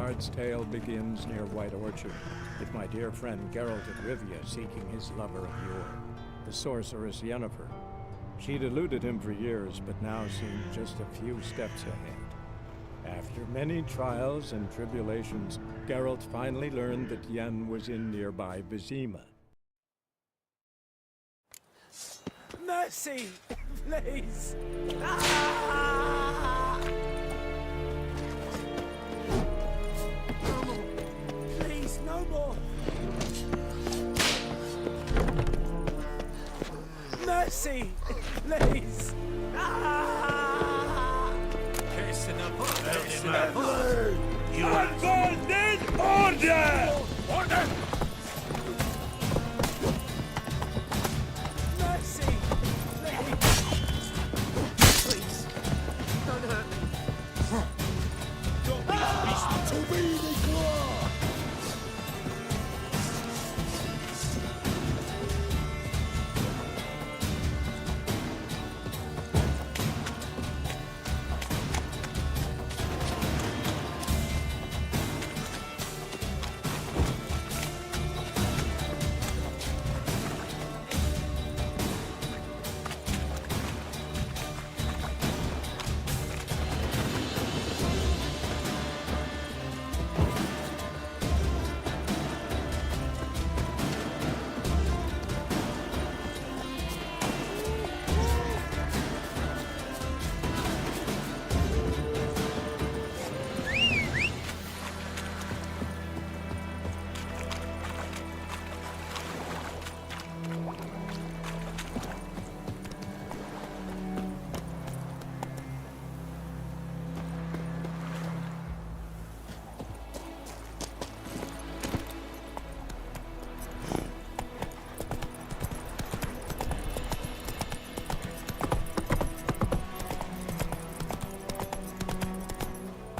Bard's tale begins near White Orchard, with my dear friend Geralt of Rivia seeking his lover of yore, the sorceress Yennefer. She'd eluded him for years, but now seemed just a few steps ahead. After many trials and tribulations, Geralt finally learned that Yen was in nearby Vizima. Mercy! Please! Ah! No more! Please, no more! Mercy! Please! Ah! You unfolded order! Order! Mercy! Please! Don't hurt me! Don't be a beast to be the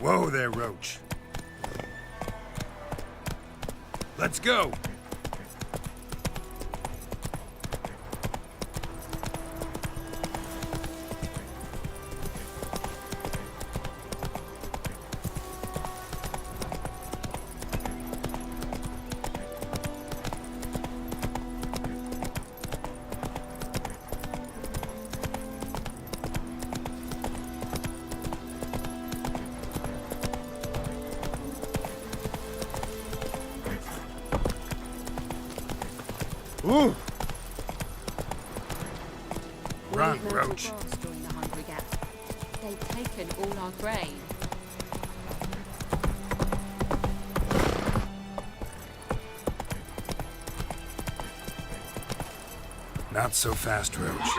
Whoa there, Roach. Let's go! Ooh! Run, Roach. During the Hungry Gap. They've taken all our grain. Not so fast, Roach.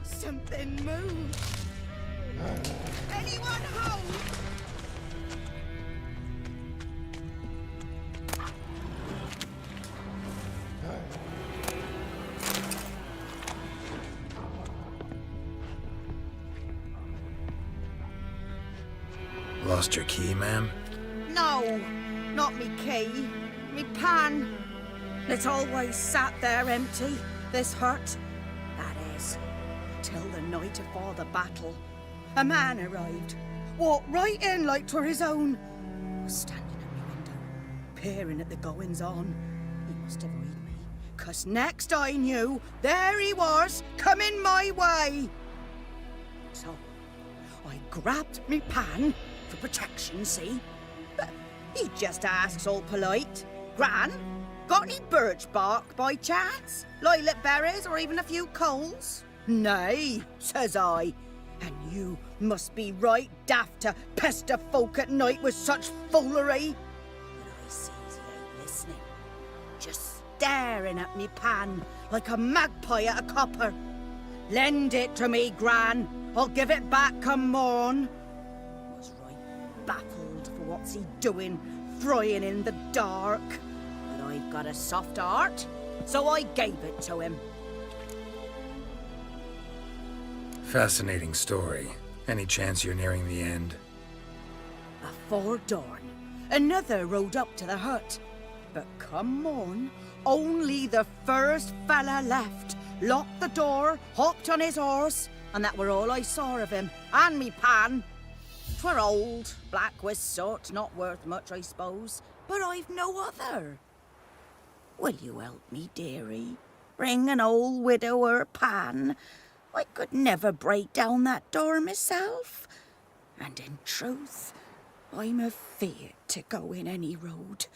Something moved. Anyone home? Lost your key, ma'am? No, not me key. Me pan. It's always sat there empty, this hut. That is, till the night afore the battle. A man arrived, walked right in like 'twere his own. Was standing at me window, peering at the goings-on. He must have read me, 'cause next I knew, there he was, coming my way. So, I grabbed me pan, for protection, see? But he just asks all polite, Gran, got any birch bark by chance? Lilac berries or even a few coals? Nay, says I. And you must be right daft to pester folk at night with such foolery. But I sees he ain't listening, just staring at me pan like a magpie at a copper. Lend it to me, Gran. I'll give it back come morn. Was right baffled for what's he doing, frying in the dark. But I've got a soft heart, so I gave it to him. Fascinating story. Any chance you're nearing the end? Afore dawn, another rode up to the hut. But come on, only the first fella left. Locked the door, hopped on his horse, and that were all I saw of him, and me pan. 'Twere old, black with soot, not worth much, I suppose, but I've no other. Will you help me, dearie? Bring an old widower pan. I could never break down that door myself. And in truth, I'm afeard to go in any road.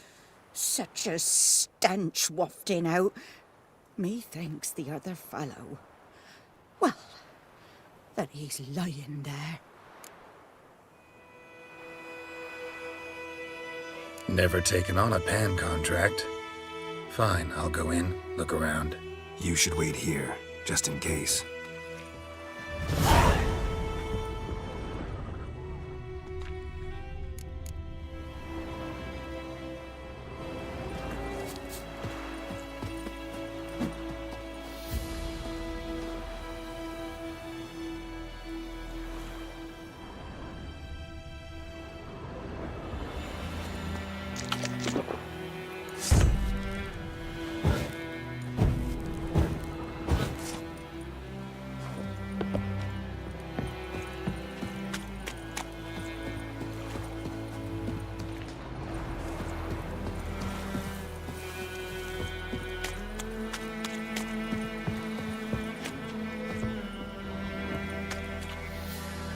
Such a stench wafting out. Methinks the other fellow, well, that he's lying there. Never taken on a pan contract. Fine, I'll go in, look around. You should wait here, just in case.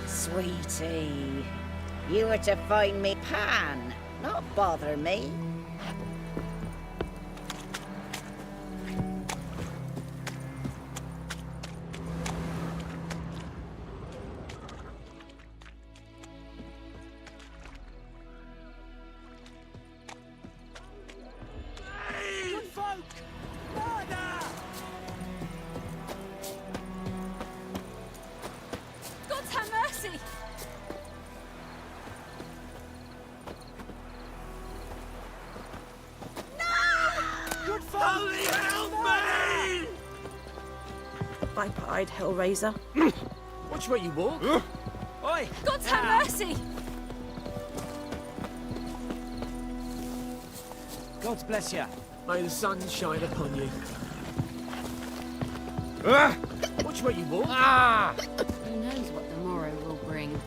Sweetie, you were to find me pan, not bother me. Good folk! Murder! God have mercy! Good folk! Holy help me! Pipe-eyed Hellraiser. Watch where you walk. Oi! God have mercy! God bless you. May the sun shine upon you. Watch where you walk. Who knows what the morrow will bring?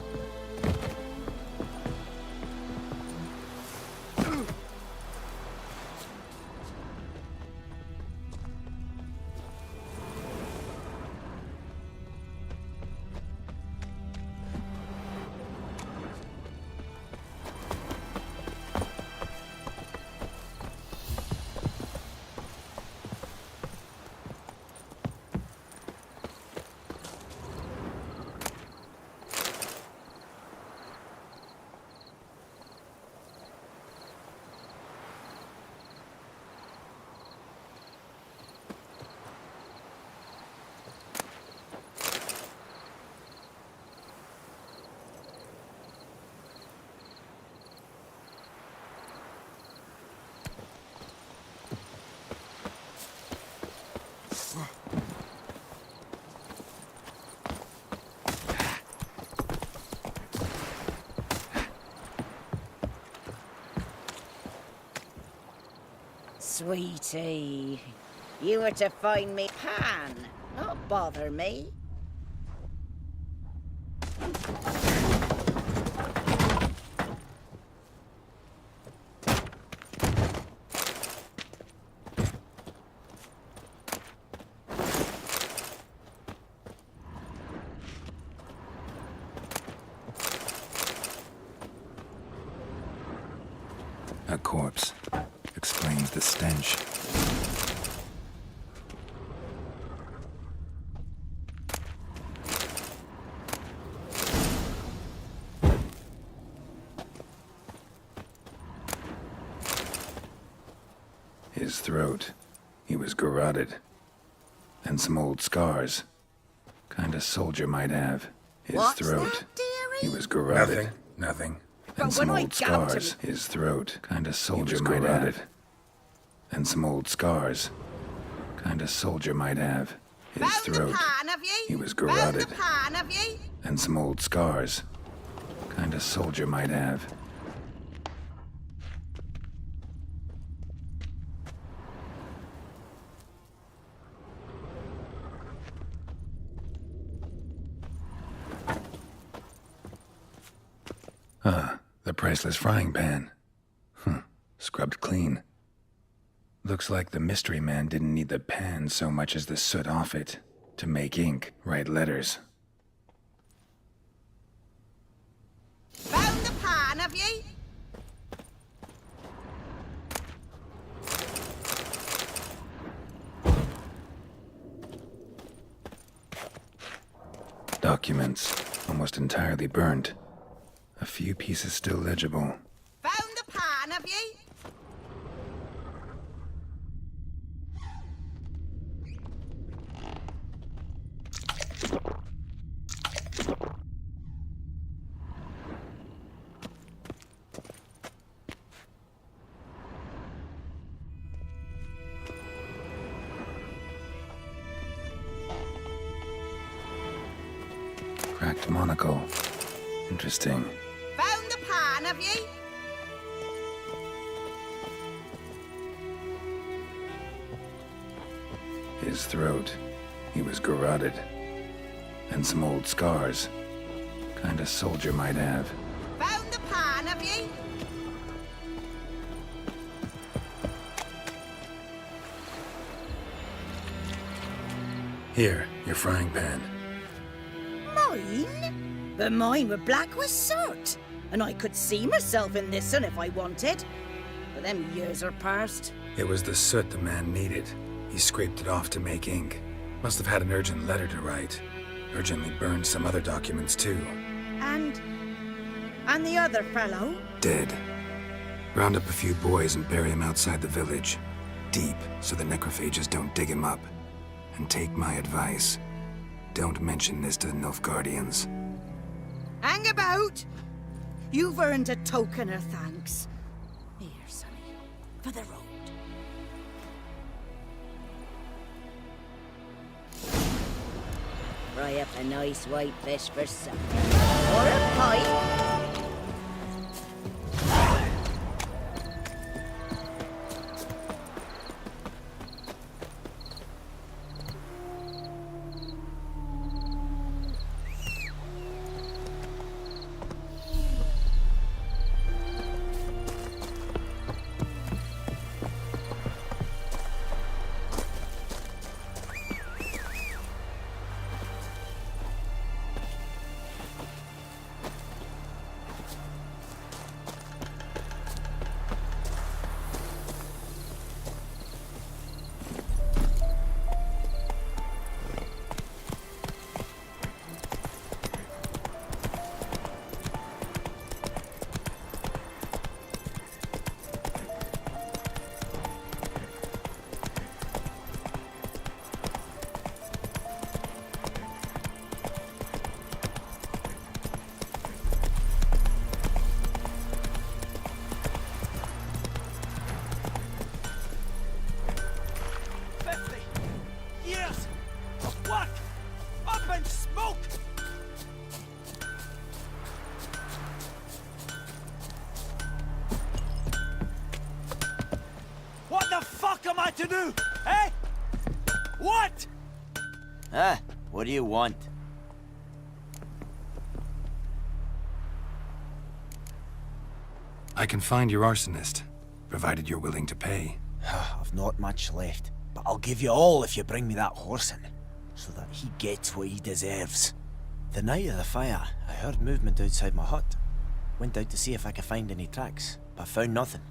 Sweetie, you were to find me pan, not bother me. A corpse. Explains the stench. His throat. He was garroted. And some old scars. Kind of soldier might have. His What's throat. that, dearie? He was garroted. Nothing. And when some I old got to scars. His throat. Kinda soldier might have. And some old scars. Kinda soldier might have. His Found throat. the pan, have ye? He was Found garroted. the pan, have ye? And some old scars. Kinda soldier might have. The priceless frying pan. Scrubbed clean. Looks like the mystery man didn't need the pan so much as the soot off it to make ink, write letters. Found the pan, have ye? Documents, almost entirely burned. A few pieces still legible. Found the pan, have ye? Cracked monocle. Interesting. Found the pan, have ye? His throat. He was garroted. And some old scars. Kinda soldier might have. Found the pan, have ye? Here, your frying pan. Mine? But mine were black with soot. And I could see myself in this one if I wanted. But them years are past. It was the soot the man needed. He scraped it off to make ink. Must have had an urgent letter to write. Urgently burned some other documents too. And the other fellow? Dead. Round up a few boys and bury him outside the village. Deep, so the necrophages don't dig him up. And take my advice. Don't mention this to the Nilfgaardians. Hang about! You've earned a token of thanks. Here, sonny, for the road. Fry up a nice white fish for supper. Or a pie. To do, eh? What? What do you want? I can find your arsonist, provided you're willing to pay. I've not much left, but I'll give you all if you bring me that horse in, so that he gets what he deserves. The night of the fire, I heard movement outside my hut. Went out to see if I could find any tracks, but found nothing.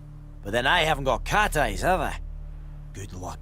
But then I haven't got cat eyes, have I? Good luck.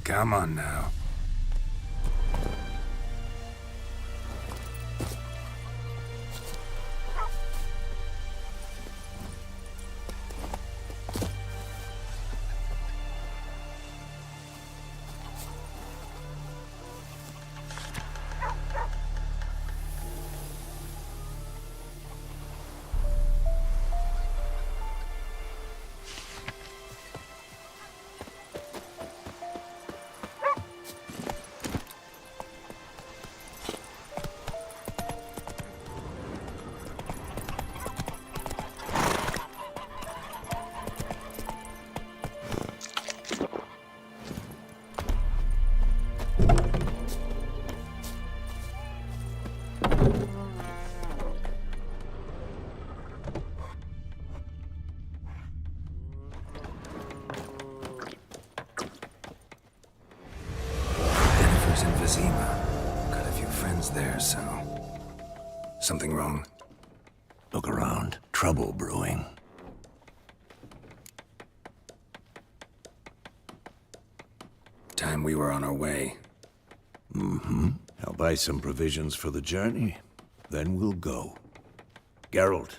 Come on now. In Vizima. Got a few friends there, so... Something wrong? Look around. Trouble brewing. Time we were on our way. I'll buy some provisions for the journey. Then we'll go. Geralt,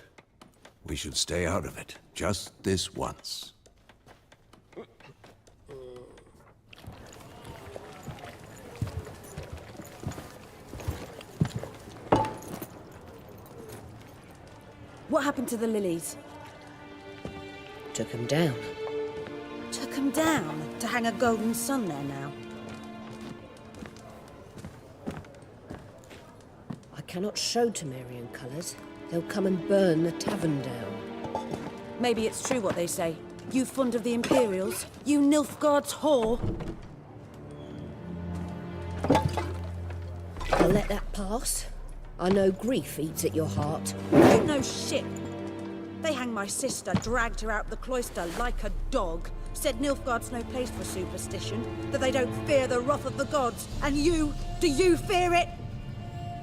we should stay out of it. Just this once. What happened to the lilies? Took him down. Took them down to hang a golden sun there now. I cannot show Temerian colours. They'll come and burn the tavern down. Maybe it's true what they say. You fond of the Imperials? You Nilfgaard's whore? I'll let that pass. I know grief eats at your heart. You know shit. They hanged my sister, dragged her out the cloister like a dog. Said Nilfgaard's no place for superstition, that they don't fear the wrath of the gods. And you, do you fear it?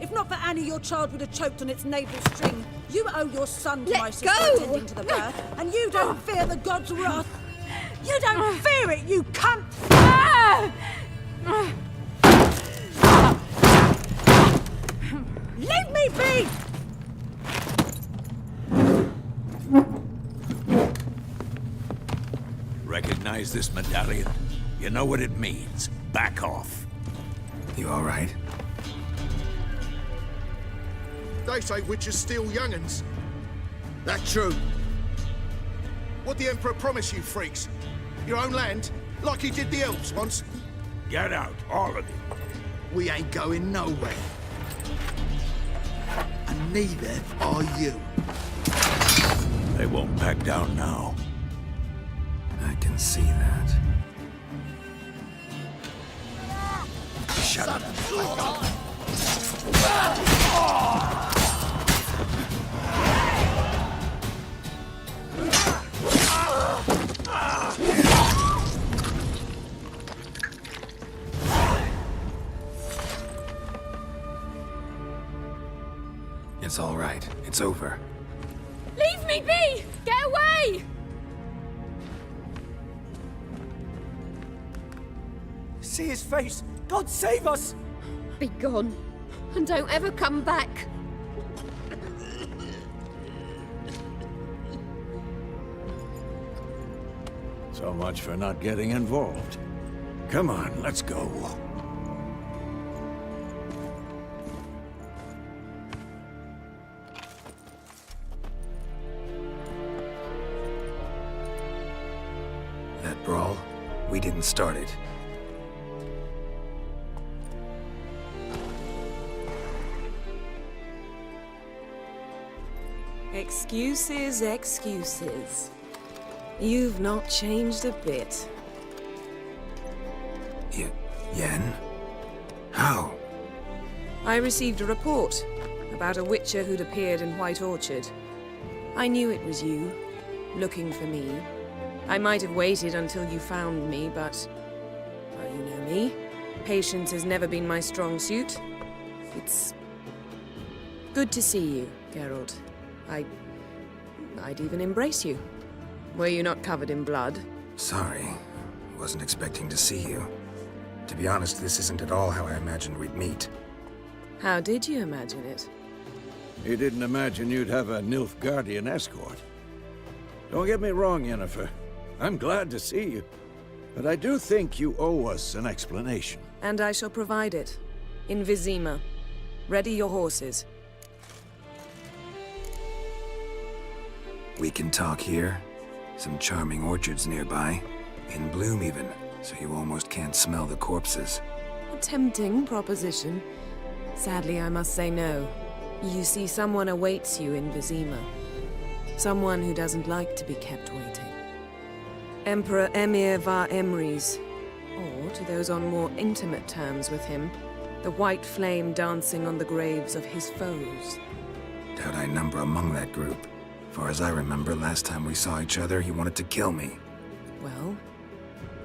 If not for Annie, your child would have choked on its navel string. You owe your son to my sister attending to the birth, and you don't fear the gods' wrath. You don't fear it, you cunt! Leave me be! Recognize this medallion? You know what it means. Back off. You all right? They say witches steal young'uns. That true? What the Emperor promised you, freaks? Your own land? Like he did the elves once? Get out, all of you. We ain't going nowhere. And neither are you. They won't back down now. I can see that. Shut up. It's all right. It's over. Leave me be! Get away! See his face! God save us! Be gone, and don't ever come back. So much for not getting involved. Come on, let's go. That brawl, we didn't start it. Excuses, excuses. You've not changed a bit. Yen? How? I received a report about a witcher who'd appeared in White Orchard. I knew it was you, looking for me. I might have waited until you found me, but... well, you know me. Patience has never been my strong suit. It's... good to see you, Geralt. I'd even embrace you. Were you not covered in blood? Sorry. Wasn't expecting to see you. To be honest, this isn't at all how I imagined we'd meet. How did you imagine it? You didn't imagine you'd have a Nilfgaardian escort. Don't get me wrong, Yennefer. I'm glad to see you. But I do think you owe us an explanation. And I shall provide it. In Vizima. Ready your horses. We can talk here. Some charming orchards nearby. In bloom even, so you almost can't smell the corpses. A tempting proposition. Sadly, I must say no. You see, someone awaits you in Vizima. Someone who doesn't like to be kept waiting. Emperor Emir var Emrys. Or, to those on more intimate terms with him, the white flame dancing on the graves of his foes. Doubt I number among that group. Far as I remember, last time we saw each other, he wanted to kill me. Well,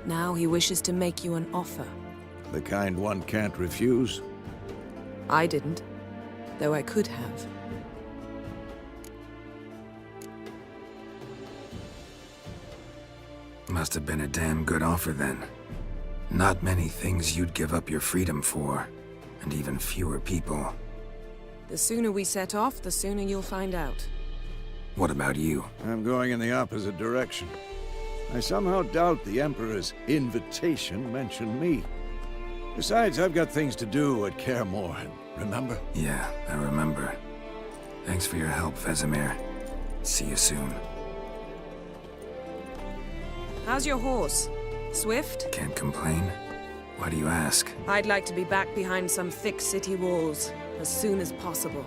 now he wishes to make you an offer. The kind one can't refuse. I didn't, though I could have. Must have been a damn good offer then. Not many things you'd give up your freedom for, and even fewer people. The sooner we set off, the sooner you'll find out. What about you? I'm going in the opposite direction. I somehow doubt the Emperor's invitation mentioned me. Besides, I've got things to do at Kaer Morhen, remember? Yeah, I remember. Thanks for your help, Vesemir. See you soon. How's your horse? Swift? Can't complain. Why do you ask? I'd like to be back behind some thick city walls, as soon as possible.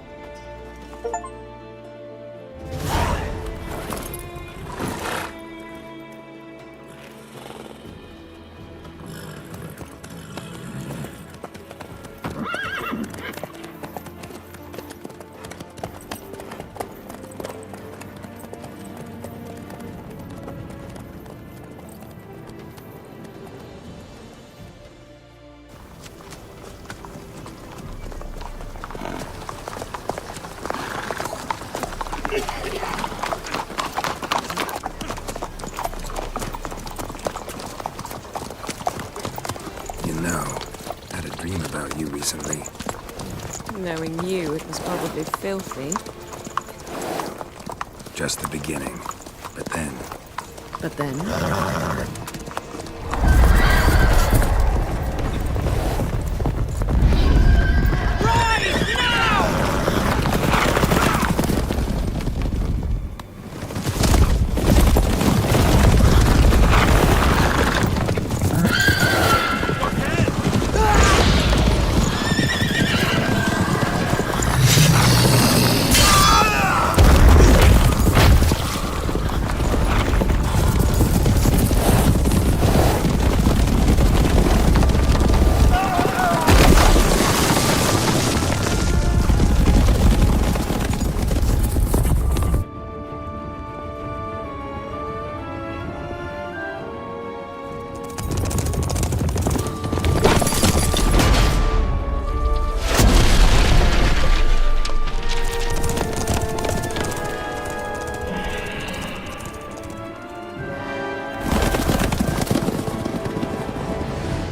You know, I had a dream about you recently. Knowing you, it was probably filthy. Just the beginning. But then... But then?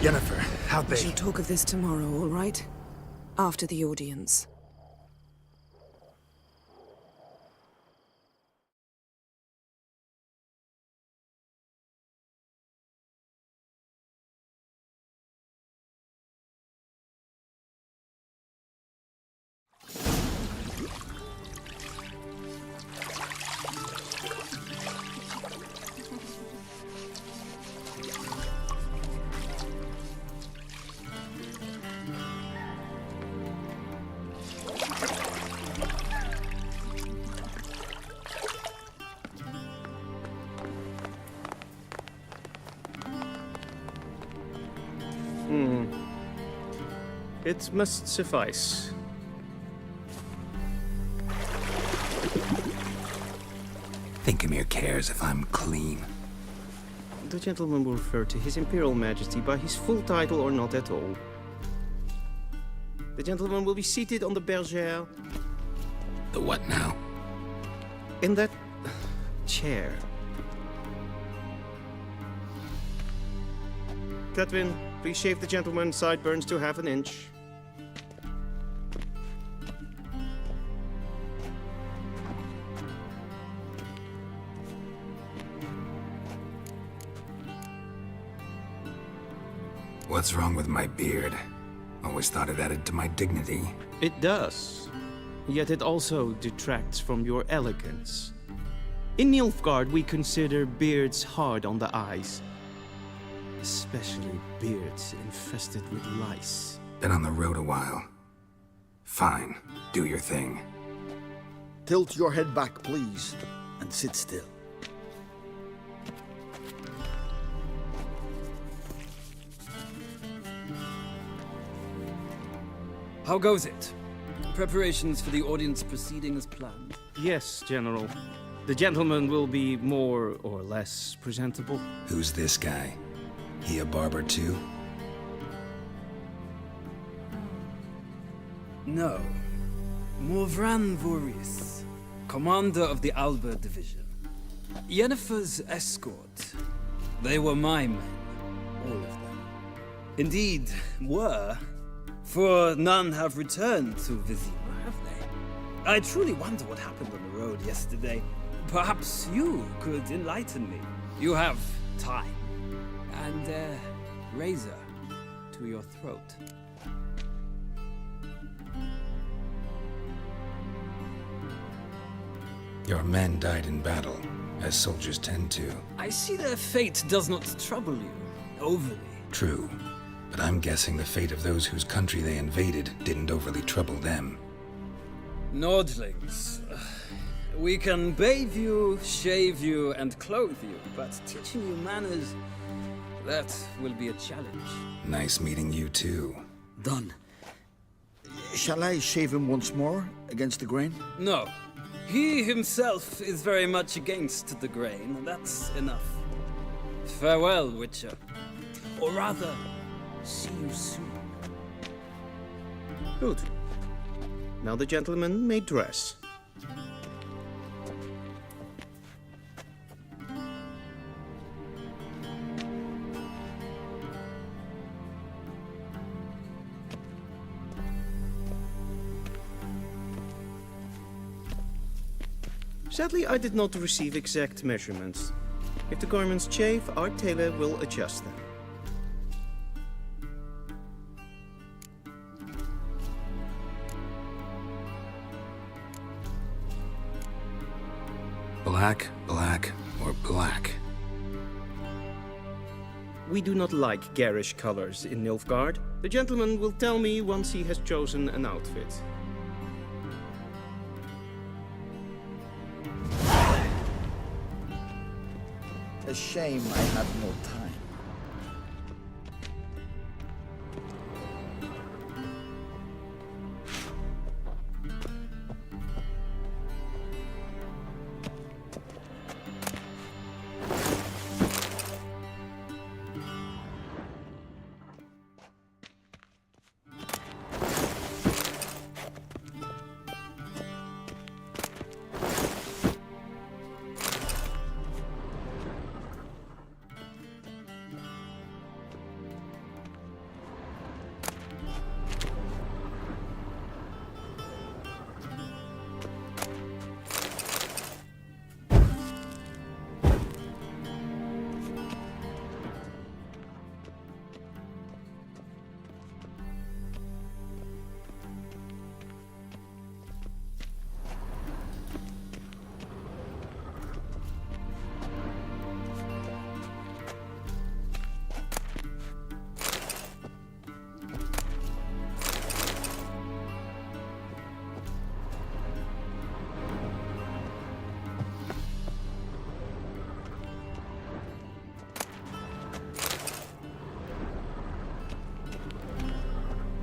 Yennefer, how'd We they... shall talk of this tomorrow, all right? After the audience. It must suffice. Thinkamir cares if I'm clean. The gentleman will refer to His Imperial Majesty by his full title or not at all. The gentleman will be seated on the bergère. The what now? In that chair. Cletwin, Please shave the gentleman's sideburns to half an inch. What's wrong with my beard? Always thought it added to my dignity. It does. Yet it also detracts from your elegance. In Nilfgaard, we consider beards hard on the eyes. Especially beards infested with lice. Been on the road a while. Fine, do your thing. Tilt your head back, please, and sit still. How goes it? Preparations for the audience proceeding as planned? Yes, General. The gentleman will be more or less presentable. Who's this guy? He a barber too? No. Morvran Voorhis, commander of the Alba Division. Yennefer's escort. They were my men, all of them. Indeed, were. For none have returned to Vizima, have they? I truly wonder what happened on the road yesterday. Perhaps you could enlighten me. You have time. And a razor to your throat. Your men died in battle, as soldiers tend to. I see their fate does not trouble you overly. True. But I'm guessing the fate of those whose country they invaded didn't overly trouble them. Nordlings. We can bathe you, shave you, and clothe you, but teaching you manners, that will be a challenge. Nice meeting you too. Done. Shall I shave him once more, against the grain? No. He himself is very much against the grain. That's enough. Farewell, Witcher. Or rather, see you soon. Good. Now the gentleman may dress. Sadly, I did not receive exact measurements. If the garments chafe, our tailor will adjust them. Black, black, or black? We do not like garish colors in Nilfgaard. The gentleman will tell me once he has chosen an outfit. A shame I have no time.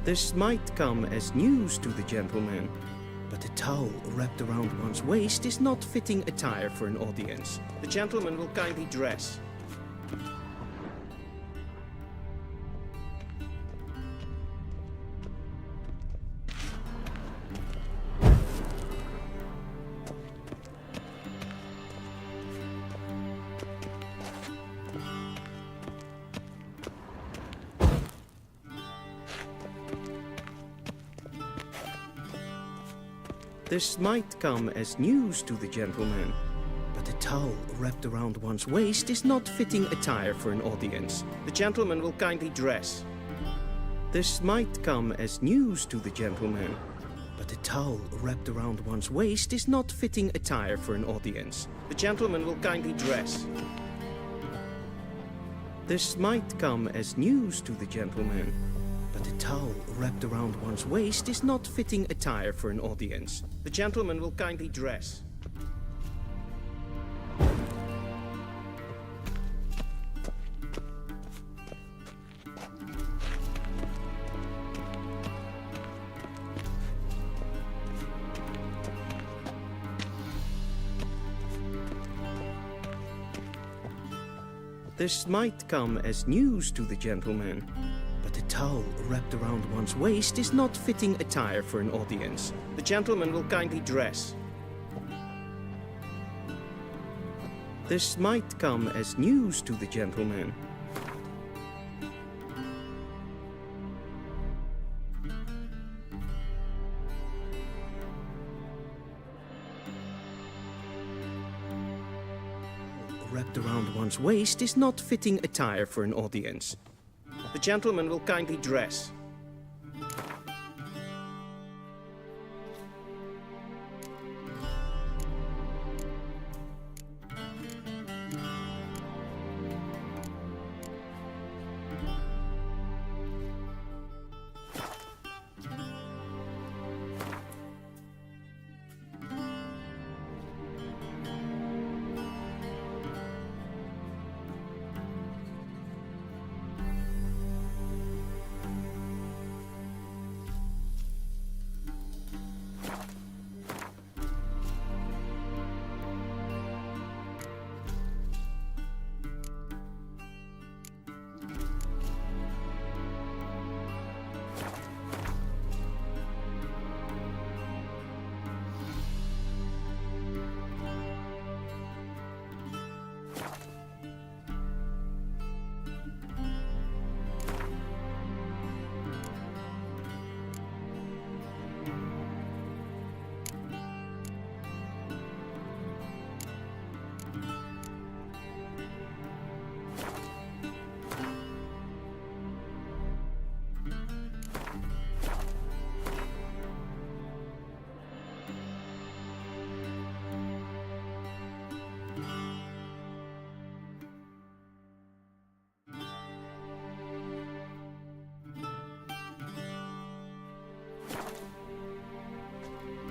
This might come as news to the gentleman, but a towel wrapped around one's waist is not fitting attire for an audience. The gentleman will kindly dress. This might come as news to the gentleman, but a towel wrapped around one's waist is not fitting attire for an audience. The gentleman will kindly dress. This might come as news to the gentleman, but a towel wrapped around one's waist is not fitting attire for an audience. The gentleman will kindly dress. This might come as news to the gentleman, but a towel wrapped around one's waist is not fitting attire for an audience. The gentleman will kindly dress. This might come as news to the gentleman, but a towel wrapped around one's waist is not fitting attire for an audience. The gentleman will kindly dress. This might come as news to the gentleman. Wrapped around one's waist is not fitting attire for an audience. The gentleman will kindly dress.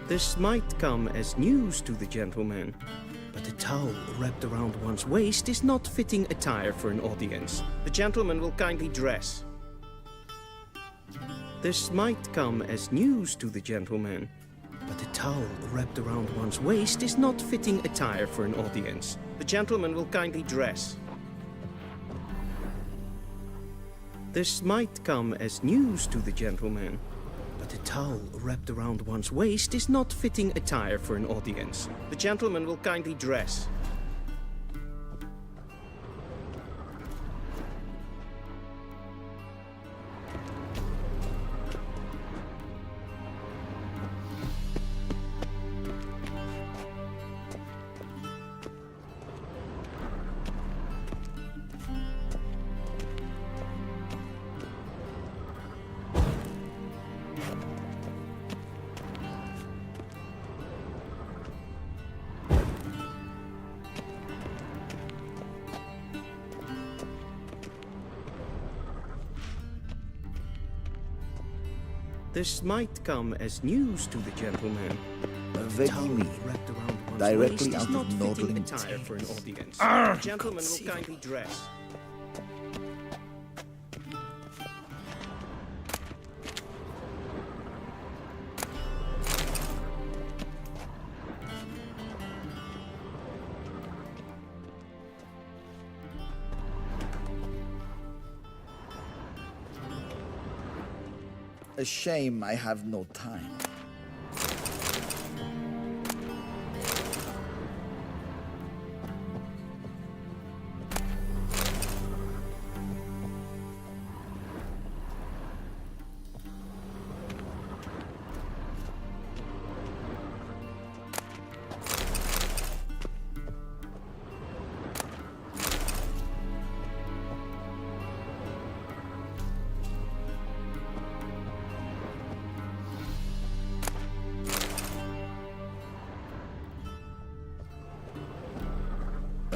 This might come as news to the gentleman, but a towel wrapped around one's waist is not fitting attire for an audience. The gentleman will kindly dress. This might come as news to the gentleman, but a towel wrapped around one's waist is not fitting attire for an audience. The gentleman will kindly dress. This might come as news to the gentleman, but a towel wrapped around one's waist is not fitting attire for an audience. The gentleman will kindly dress. This might come as news to the gentleman. Very mean. Directly out of Nordling attire for an audience. The gentleman will kindly dress. A shame I have no time.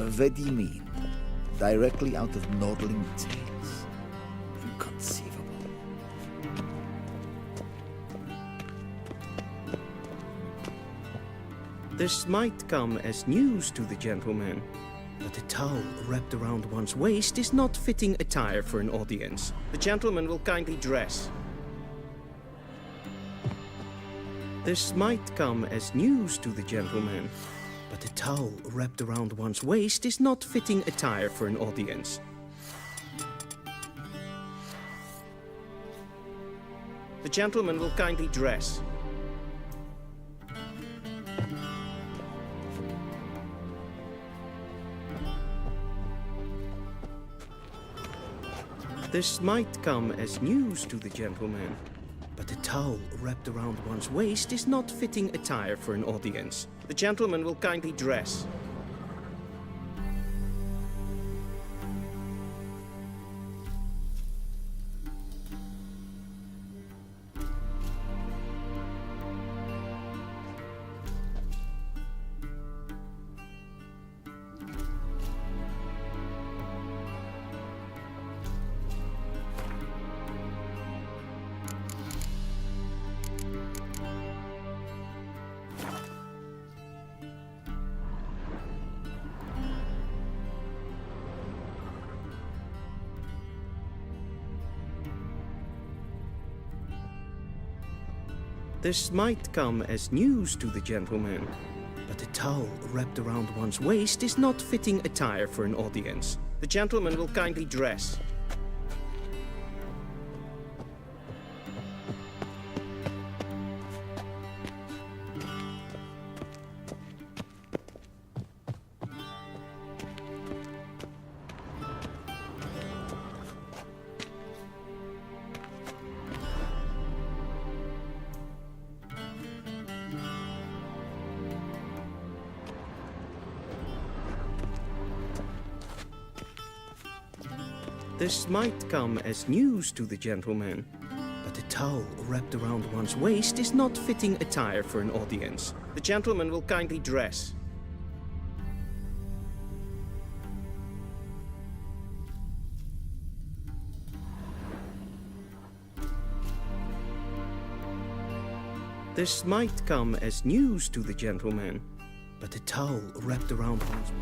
What do you mean? Directly out of Nordling tales? Inconceivable. This might come as news to the gentleman, but a towel wrapped around one's waist is not fitting attire for an audience. The gentleman will kindly dress. This might come as news to the gentleman, but a towel wrapped around one's waist is not fitting attire for an audience. The gentleman will kindly dress. This might come as news to the gentleman, but a towel wrapped around one's waist is not fitting attire for an audience. The gentleman will kindly dress. This might come as news to the gentleman, but a towel wrapped around one's waist is not fitting attire for an audience. The gentleman will kindly dress. This might come as news to the gentleman, but a towel wrapped around one's waist is not fitting attire for an audience. The gentleman will kindly dress. This might come as news to the gentleman, but a towel wrapped around one's...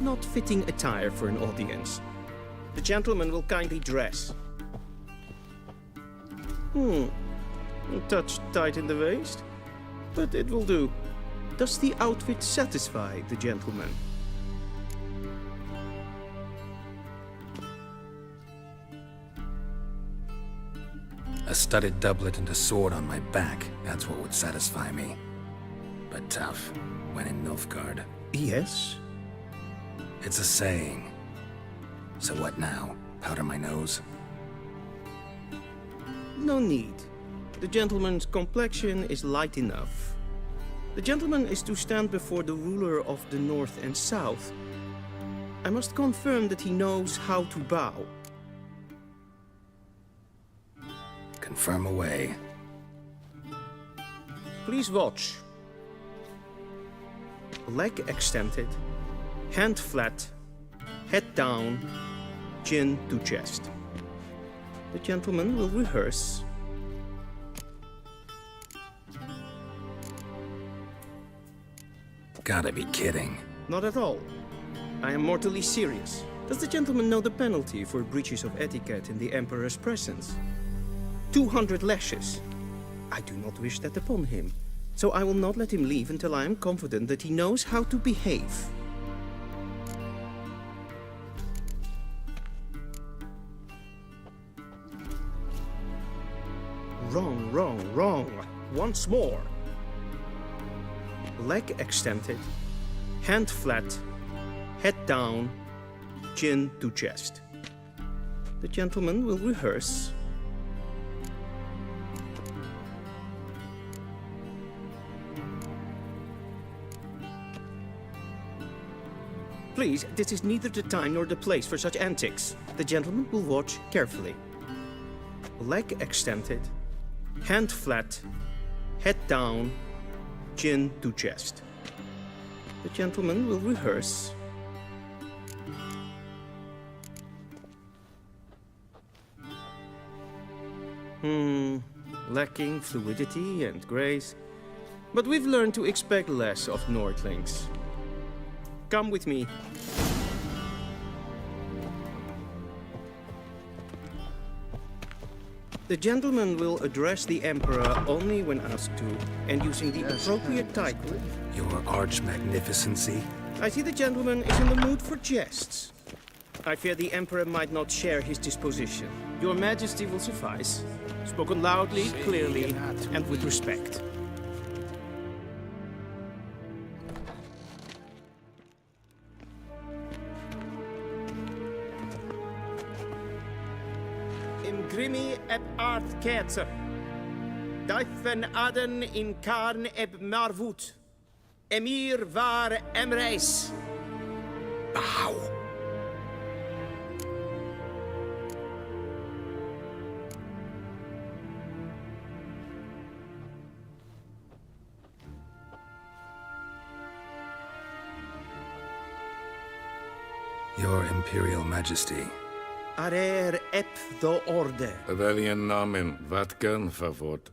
Not fitting attire for an audience. The gentleman will kindly dress. A touch tight in the waist, but it will do. Does the outfit satisfy the gentleman? A studded doublet and a sword on my back, that's what would satisfy me. But tough, when in Nilfgaard. Yes? It's a saying. So what now? Powder my nose? No need. The gentleman's complexion is light enough. The gentleman is to stand before the ruler of the North and South. I must confirm that he knows how to bow. Confirm away. Please watch. Leg extended, hand flat, head down, chin to chest. The gentleman will rehearse. Gotta be kidding. Not at all. I am mortally serious. Does the gentleman know the penalty for breaches of etiquette in the Emperor's presence? 200 lashes. I do not wish that upon him, so I will not let him leave until I am confident that he knows how to behave. Wrong, wrong, wrong. Once more. Leg extended, hand flat, head down, chin to chest. The gentleman will rehearse. Please, this is neither the time nor the place for such antics. The gentleman will watch carefully. Leg extended, hand flat, head down, chin to chest. The gentleman will rehearse. Lacking fluidity and grace. But we've learned to expect less of Nordlings. Come with me. The gentleman will address the Emperor only when asked to, and using the appropriate title. Your Arch Magnificency? I see the gentleman is in the mood for jests. I fear the Emperor might not share his disposition. Your Majesty will suffice. Spoken loudly, clearly, and with respect. Grimi eb art ketzer. Daifen aden in karn eb marvut. Emir var emreis. Bow. Your Imperial Majesty. Arer ep do orde. Veljen namen, vatken favort.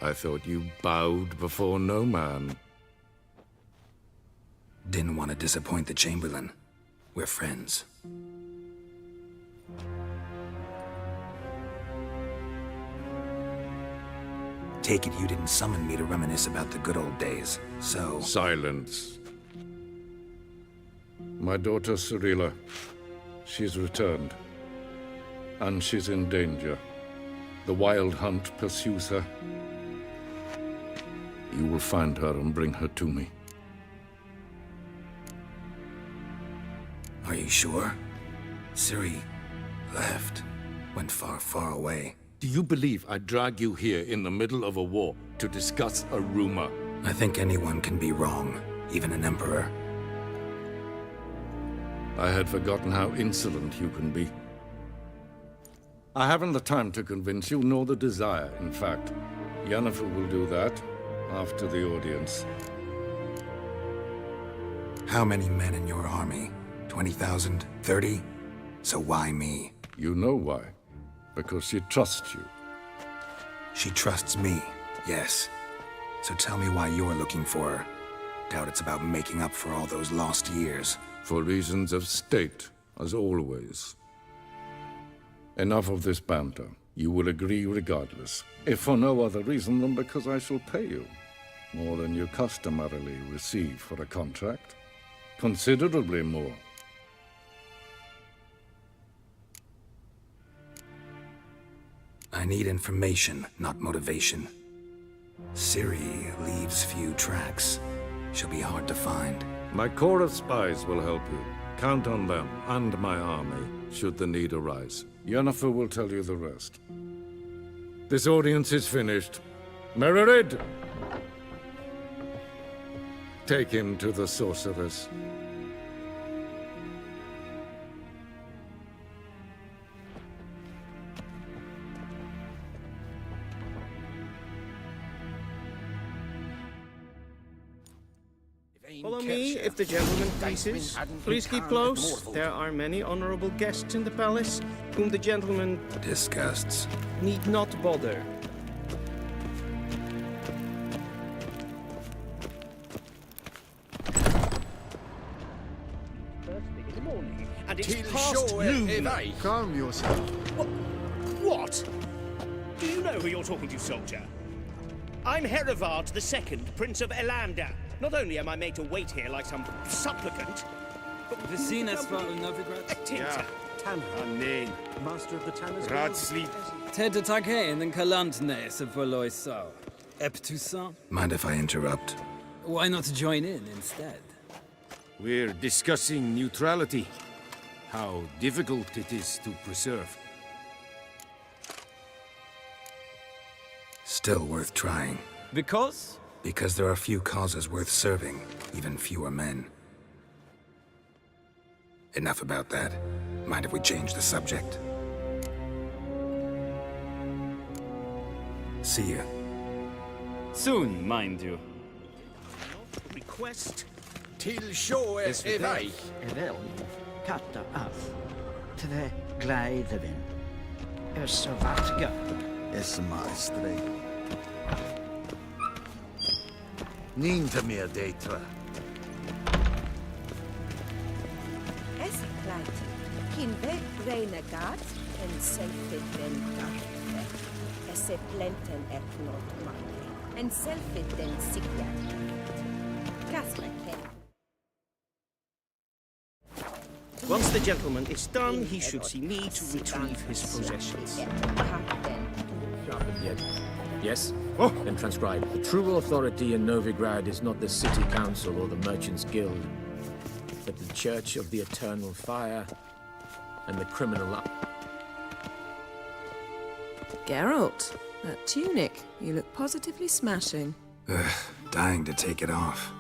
I thought you bowed before no man. Didn't want to disappoint the Chamberlain. We're friends. Take it you didn't summon me to reminisce about the good old days, so... Silence. My daughter Cirilla, she's returned. And she's in danger. The Wild Hunt pursues her. You will find her and bring her to me. Are you sure? Ciri left. Went far, far away. Do you believe I'd drag you here in the middle of a war to discuss a rumor? I think anyone can be wrong, even an emperor. I had forgotten how insolent you can be. I haven't the time to convince you, nor the desire, in fact. Yennefer will do that after the audience. How many men in your army? 20,000? 30? So why me? You know why. Because she trusts you. She trusts me, yes. So tell me why you're looking for her. Doubt it's about making up for all those lost years. For reasons of state, as always. Enough of this banter. You will agree regardless. If for no other reason than because I shall pay you. More than you customarily receive for a contract. Considerably more. I need information, not motivation. Ciri leaves few tracks. She'll be hard to find. My corps of spies will help you. Count on them, and my army, should the need arise. Yennefer will tell you the rest. This audience is finished. Mererid! Take him to the sorceress. Follow me if the gentleman pleases. Please keep close. There are many honorable guests in the palace whom the gentleman disgusts. Need not bother. First thing in the morning, and it's past noon. Calm yourself. What? Do you know who you're talking to, soldier? I'm Herivard II, Prince of Elander. Not only am I made to wait here like some supplicant, but... Vicinas var Novigrad? Tinta. Tanner. Nee. Master of the Tanner's Ratslieb. Ted Taghain and Kalantnes of Verloisau. Eptusan? Mind if I interrupt? Why not join in instead? We're discussing neutrality. How difficult it is to preserve. Still worth trying. Because? Because there are few causes worth serving, even fewer men. Enough about that. Mind if we change the subject? See ya. Soon, mind you. Request. Till sjå är väg. Väl, katta af. Tve glädevin. Össa vatga. Essa maestri. Ninta mer detra. Eskleit. Kinve renegad en selfie den garfe. Esse plenten et not mangli. En selfie den sikja. Kasmake. Once the gentleman is done, he should see me to retrieve his possessions. Yes? Then transcribe. The true authority in Novigrad is not the city council or the merchants' guild, but the Church of the Eternal Fire and the criminal... Geralt, that tunic. You look positively smashing. Dying to take it off.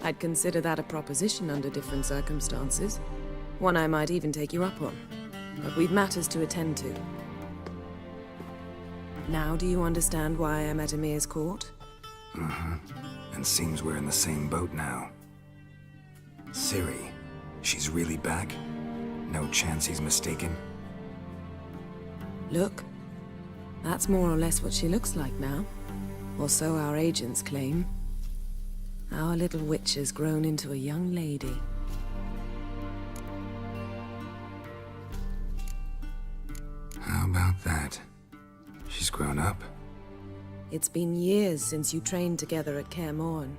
I'd consider that a proposition under different circumstances. One I might even take you up on. But we've matters to attend to. Now do you understand why I'm at Emir's court? Mm-hmm. And seems we're in the same boat now. Ciri, she's really back? No chance he's mistaken? Look. That's more or less what she looks like now. Or so our agents claim. Our little witch has grown into a young lady. How about that? She's grown up. It's been years since you trained together at Kaer Morhen.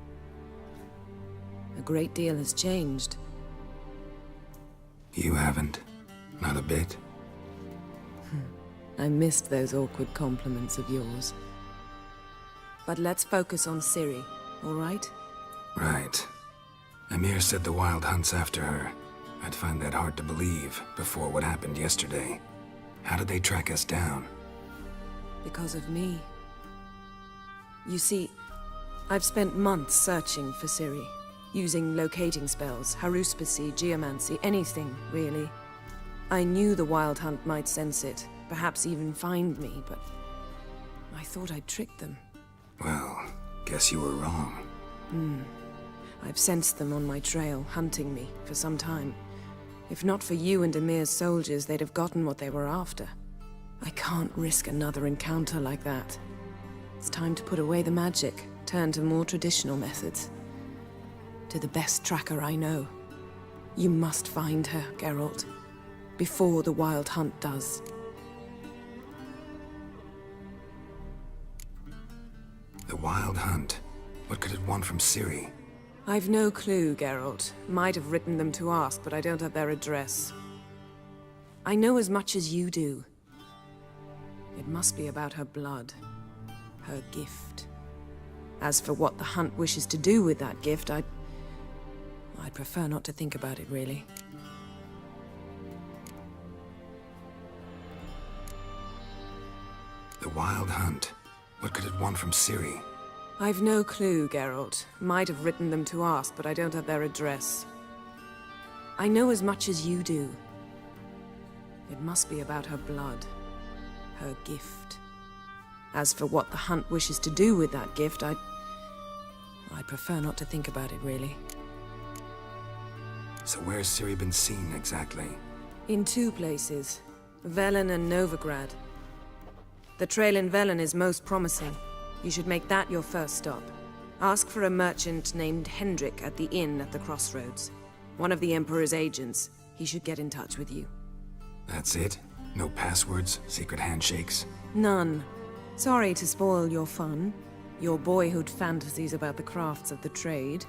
A great deal has changed. You haven't? Not a bit? I missed those awkward compliments of yours. But let's focus on Ciri, all right? Right. Emir said the Wild Hunt's after her. I'd find that hard to believe before what happened yesterday. How did they track us down? Because of me. You see, I've spent months searching for Ciri, using locating spells, haruspicy, geomancy, anything, really. I knew the Wild Hunt might sense it, perhaps even find me, but I thought I'd tricked them. Well, guess you were wrong. I've sensed them on my trail, hunting me, for some time. If not for you and Emir's soldiers, they'd have gotten what they were after. I can't risk another encounter like that. It's time to put away the magic, turn to more traditional methods. To the best tracker I know. You must find her, Geralt. Before the Wild Hunt does. The Wild Hunt? What could it want from Ciri? I've no clue, Geralt. Might have written them to ask, but I don't have their address. I know as much as you do. It must be about her blood. Her gift. As for what the Hunt wishes to do with that gift, I'd prefer not to think about it, really. The Wild Hunt. What could it want from Ciri? I've no clue, Geralt. Might have written them to ask, but I don't have their address. I know as much as you do. It must be about her blood. Her gift. As for what the Hunt wishes to do with that gift, I'd prefer not to think about it, really. So where's Ciri been seen, exactly? In 2 places. Velen and Novigrad. The trail in Velen is most promising. You should make that your first stop. Ask for a merchant named Hendrik at the inn at the crossroads. One of the Emperor's agents. He should get in touch with you. That's it? No passwords? Secret handshakes? None. Sorry to spoil your fun. Your boyhood fantasies about the crafts of the trade.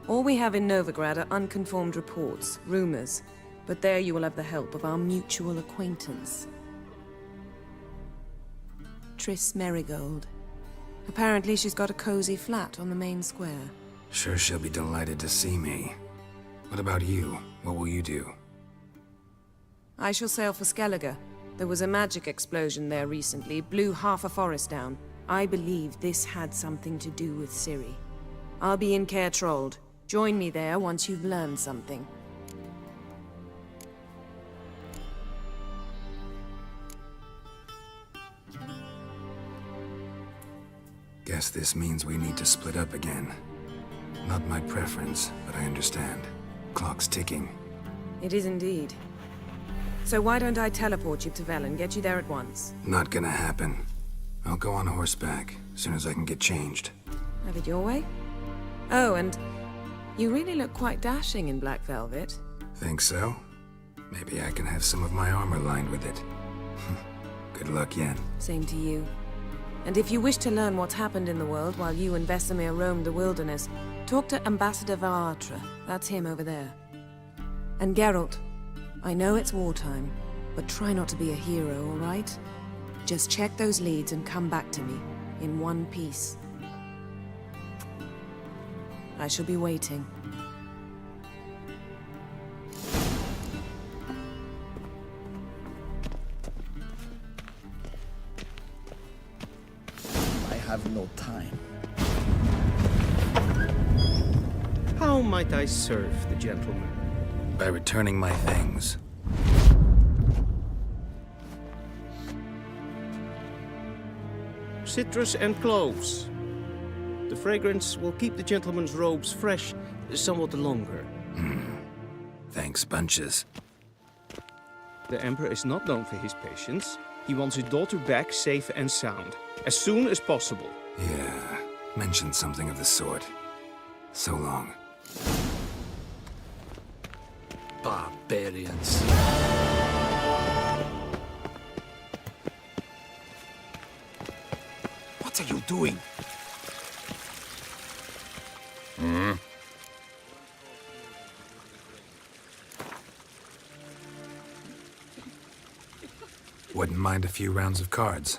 All we have in Novigrad are unconfirmed reports, rumors. But there you will have the help of our mutual acquaintance. Triss Merigold. Apparently she's got a cozy flat on the main square. Sure she'll be delighted to see me. What about you? What will you do? I shall sail for Skellige. There was a magic explosion there recently, blew half a forest down. I believe this had something to do with Ciri. I'll be in Caer Trold. Join me there once you've learned something. Guess this means we need to split up again. Not my preference, but I understand. Clock's ticking. It is indeed. So why don't I teleport you to Velen, get you there at once? Not gonna happen. I'll go on horseback, as soon as I can get changed. Have it your way? Oh, and you really look quite dashing in black velvet. Think so? Maybe I can have some of my armor lined with it. Good luck, Yen. Same to you. And if you wish to learn what's happened in the world while you and Vesemir roamed the wilderness, talk to Ambassador Varatra. That's him over there. And Geralt, I know it's wartime, but try not to be a hero, all right? Just check those leads and come back to me, in one piece. I shall be waiting. I have no time. How might I serve the gentleman? By returning my things. Citrus and cloves. The fragrance will keep the gentleman's robes fresh somewhat longer. Thanks, bunches. The Emperor is not known for his patience. He wants his daughter back safe and sound, as soon as possible. Yeah, mentioned something of the sort. So long. Barbarians. What are you doing? Wouldn't mind a few rounds of cards.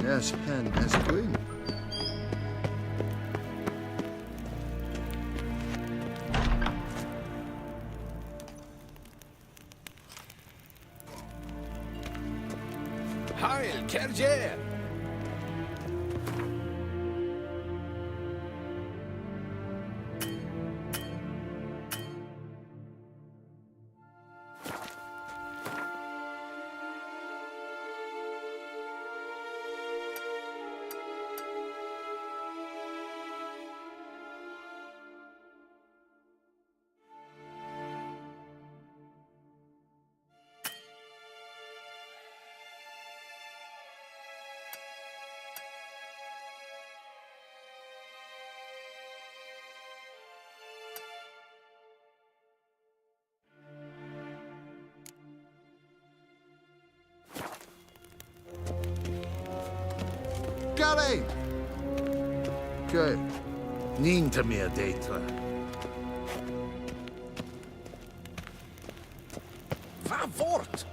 Yes, pen has queen. Heil, Kerjer! Gary! Okay. Niet meer data. Waar voort?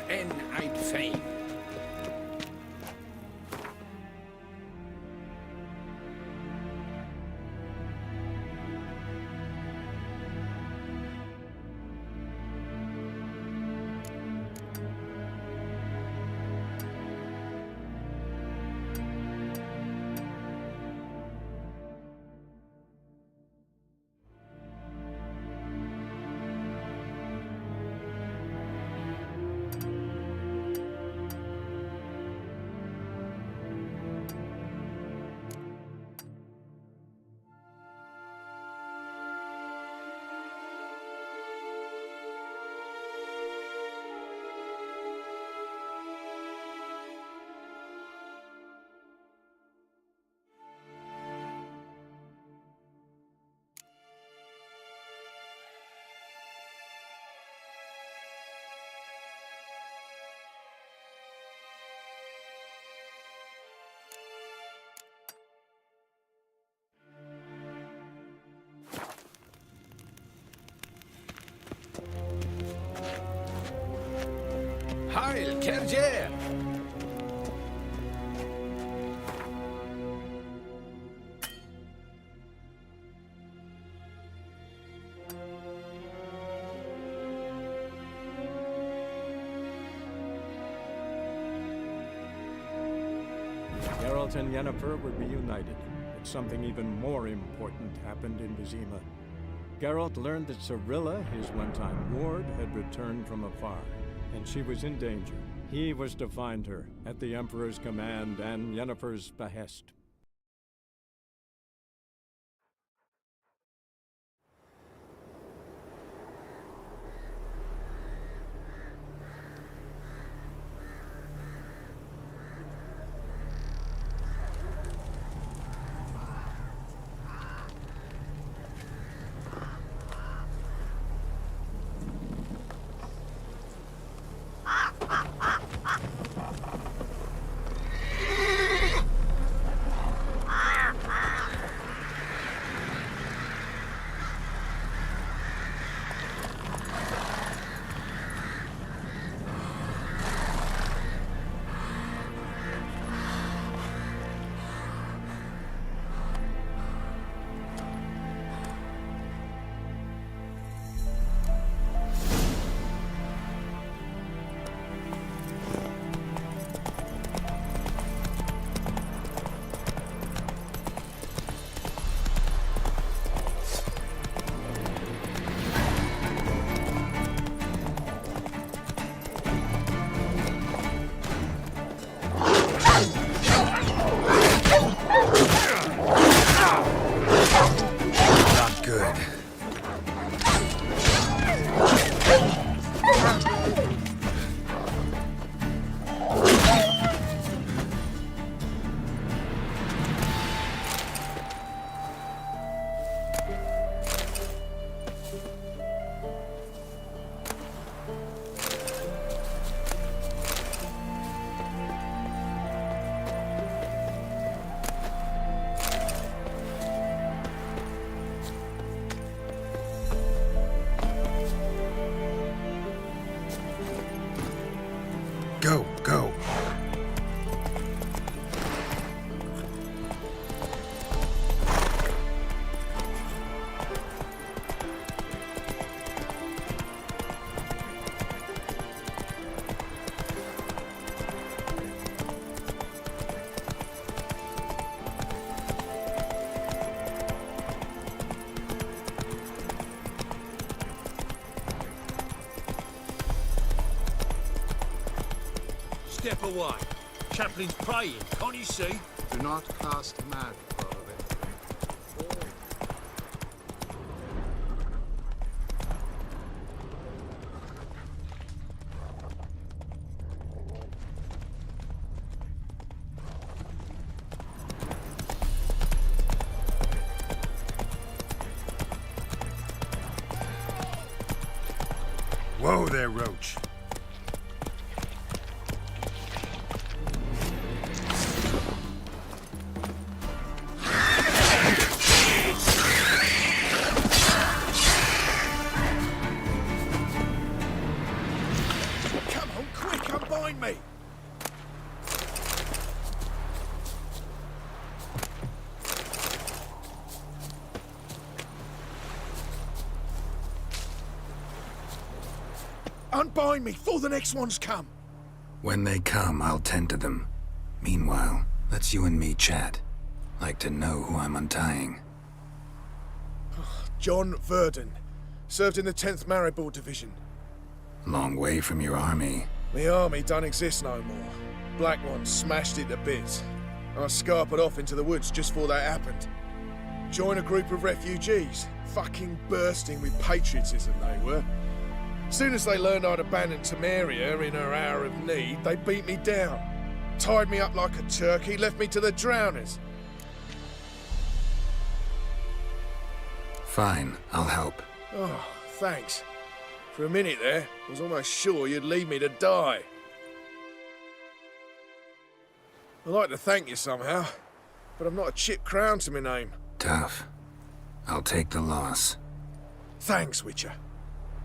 and I'd fain. Heil, Kerjer! Geralt and Yennefer were reunited, but something even more important happened in Vizima. Geralt learned that Cirilla, his one-time ward, had returned from afar, and she was in danger. He was to find her, at the Emperor's command and Yennefer's behest. Go, go. Step away. Chaplain's praying, can't you see? Do not cast mag, brother. Whoa there, Roach. Come on, quick! Unbind me before the next ones come. When they come, I'll tend to them. Meanwhile, let's you and me chat. Like to know who I'm untying. John Verdon. Served in the 10th Maribor Division. Long way from your army. The army don't exist no more. Black Ones smashed it to bits. I scarpered off into the woods just before that happened. Joined a group of refugees. Fucking bursting with patriotism they were. Soon as they learned I'd abandoned Temeria in her hour of need, they beat me down. Tied me up like a turkey, left me to the drowners. Fine, I'll help. Oh, thanks. For a minute there, I was almost sure you'd leave me to die. I'd like to thank you somehow, but I've not a chip crown to my name. Tough. I'll take the loss. Thanks, Witcher.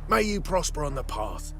May you prosper on the path.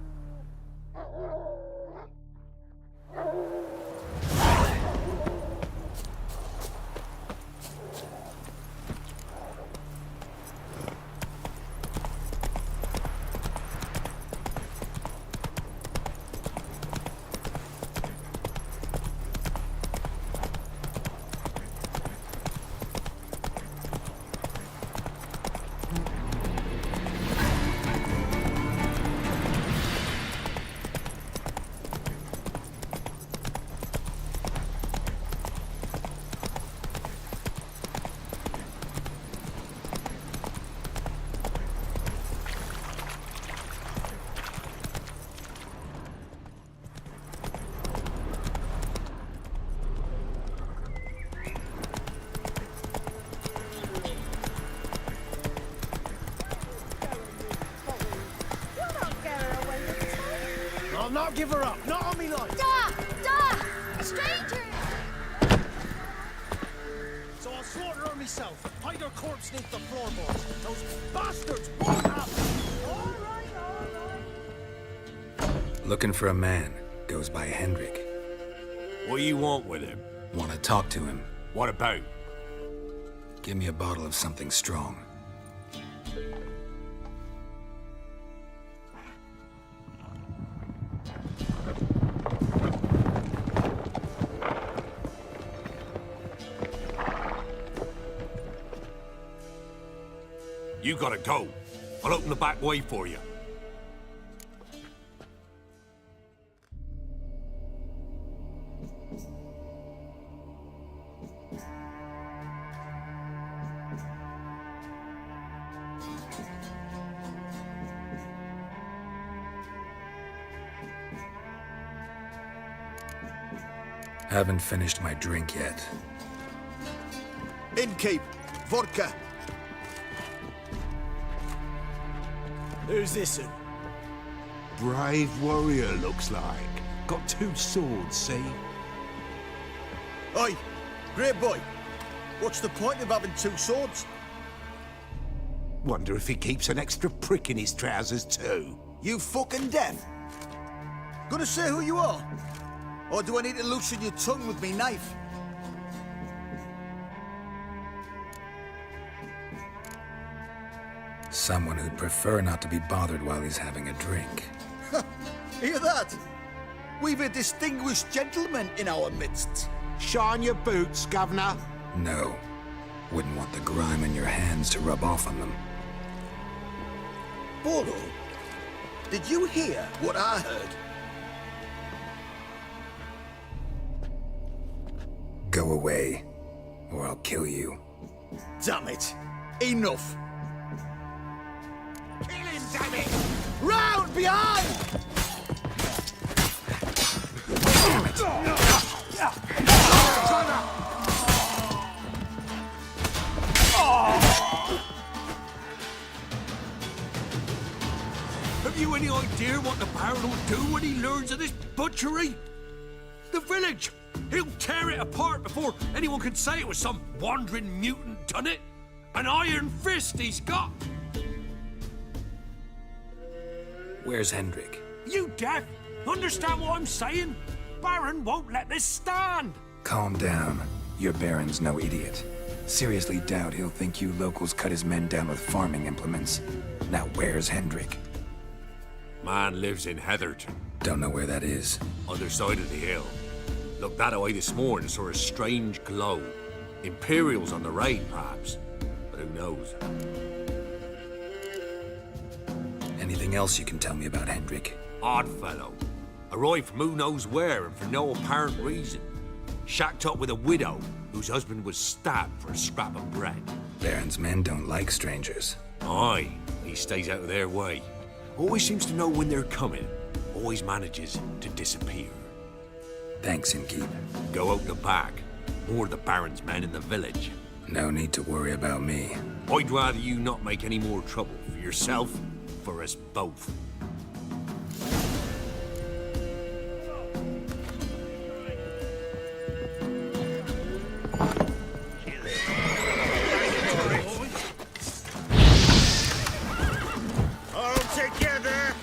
I'll not give her up, not on me life. A stranger! So I'll slaughter her myself, hide her corpse beneath the floorboards. Those bastards won't happen. All right. Looking for a man. Goes by Hendrik. What do you want with him? Want to talk to him. What about? Give me a bottle of something strong. You gotta go. I'll open the back way for you. Haven't finished my drink yet. Innkeep, vodka. Who's this one? Brave warrior, looks like. Got 2 swords, see? Oi, great boy. What's the point of having 2 swords? Wonder if he keeps an extra prick in his trousers, too. You fucking deaf? Gonna say who you are? Or do I need to loosen your tongue with me knife? Someone who'd prefer not to be bothered while he's having a drink. Hear that? We've a distinguished gentleman in our midst. Shine your boots, Governor. No. Wouldn't want the grime in your hands to rub off on them. Bodo, did you hear what I heard? Go away, or I'll kill you. Damn it. Enough. Kill him, damn it! Round behind! Have you any idea what the Baron will do when he learns of this butchery? The village! He'll tear it apart before anyone can say it was some wandering mutant done it. An iron fist he's got! Where's Hendrik? You deaf? Understand what I'm saying? Baron won't let this stand! Calm down. Your Baron's no idiot. Seriously doubt he'll think you locals cut his men down with farming implements. Now where's Hendrik? Man lives in Heatherton. Don't know where that is. Other side of the hill. Looked that away this morning, saw a strange glow. Imperials on the raid, perhaps. But who knows? Anything else you can tell me about Hendrik? Odd fellow. Arrived from who knows where and for no apparent reason. Shacked up with a widow whose husband was stabbed for a scrap of bread. Baron's men don't like strangers. Aye, he stays out of their way. Always seems to know when they're coming. Always manages to disappear. Thanks, Innkeep. Go out the back. More of the Baron's men in the village. No need to worry about me. I'd rather you not make any more trouble for yourself, for us both. All together!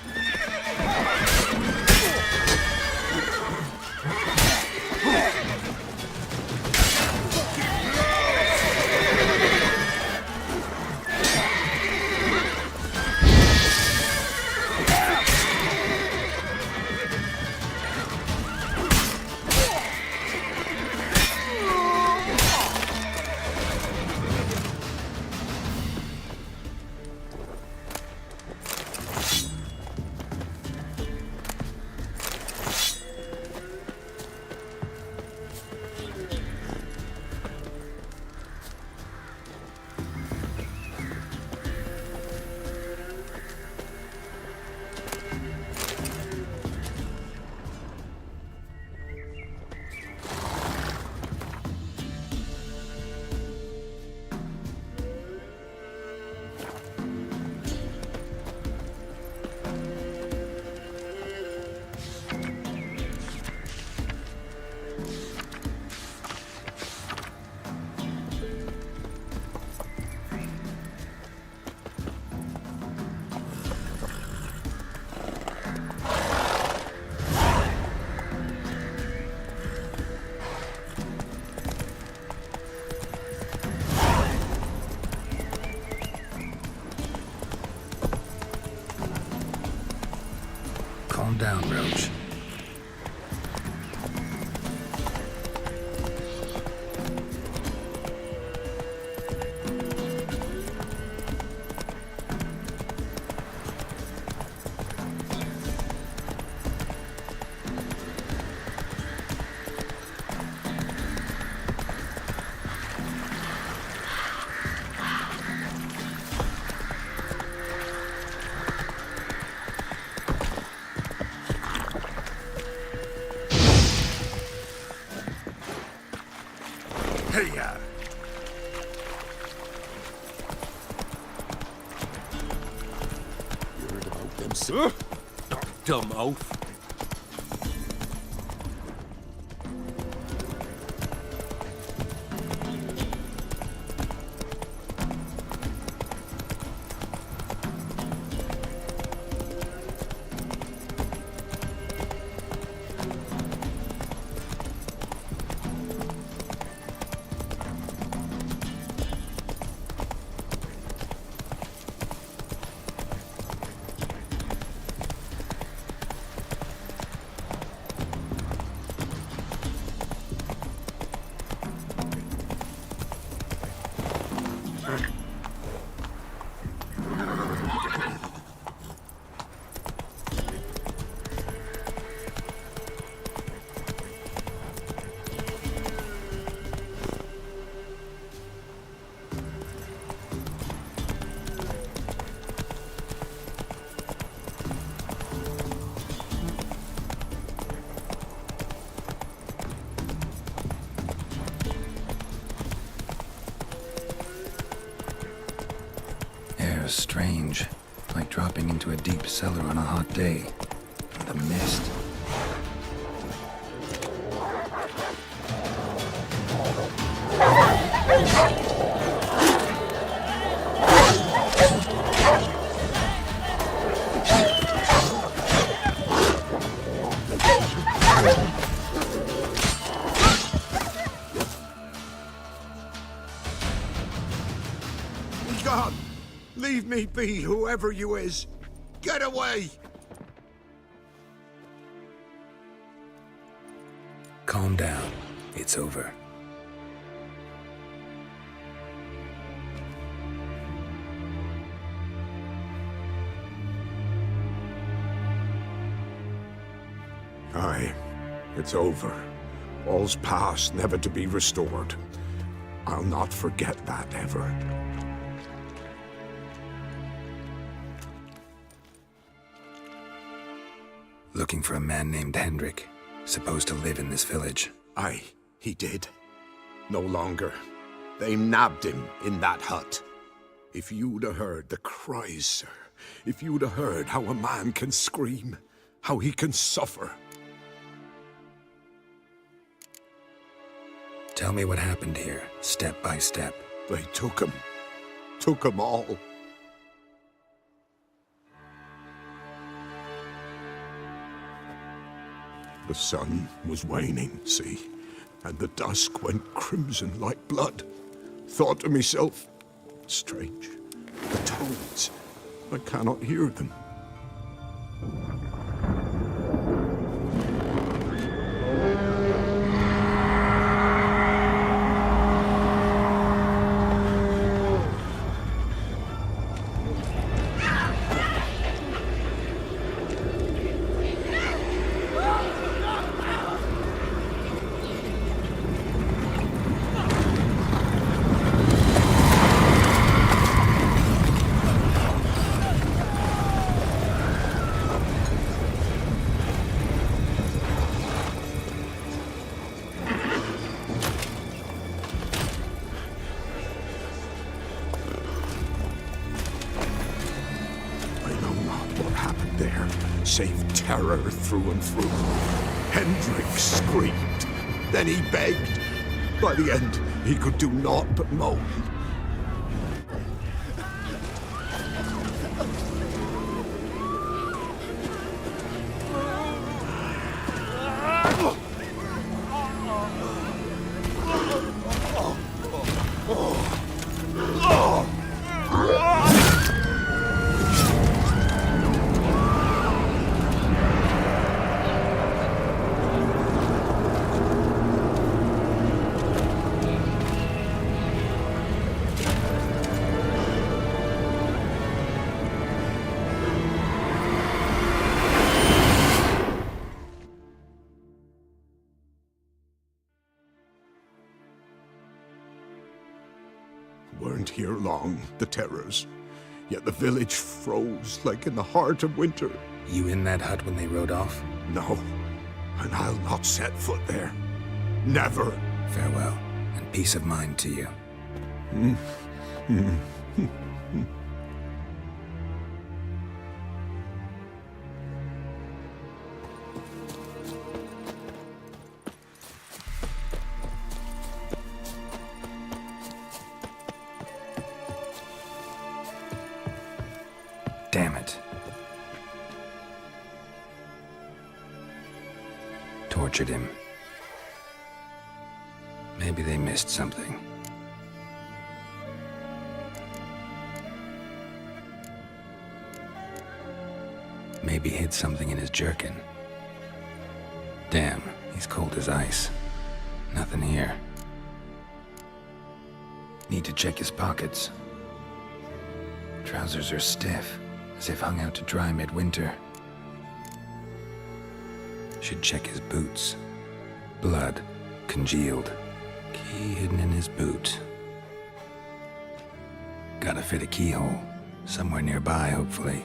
Calm down, Roach. Hey-ya! You heard about them, dumb oaf. Air's strange, like dropping into a deep cellar on a hot day. The mist. Be gone! Leave me be, whoever you is! Get away! Calm down. It's over. Aye, it's over. All's past, never to be restored. I'll not forget that ever. Looking for a man named Hendrik, supposed to live in this village. Aye, he did. No longer. They nabbed him in that hut. If you'd have heard the cries, sir, if you'd have heard how a man can scream, how he can suffer. Tell me what happened here, step by step. They took him. Took him all. The sun was waning, see, and the dusk went crimson like blood. Thought to myself, strange, the toads, I cannot hear them. Save terror through and through. Hendrik screamed. Then he begged. By the end, he could do naught but moan. Weren't here long, the terrors. Yet the village froze like in the heart of winter. You in that hut when they rode off? No, and I'll not set foot there. Never. Farewell, and peace of mind to you. Damn it. Tortured him. Maybe they missed something. Maybe hid something in his jerkin. Damn, he's cold as ice. Nothing here. Need to check his pockets. Trousers are stiff, as if hung out to dry midwinter. Should check his boots. Blood, congealed. Key hidden in his boot. Gotta fit a keyhole. Somewhere nearby, hopefully.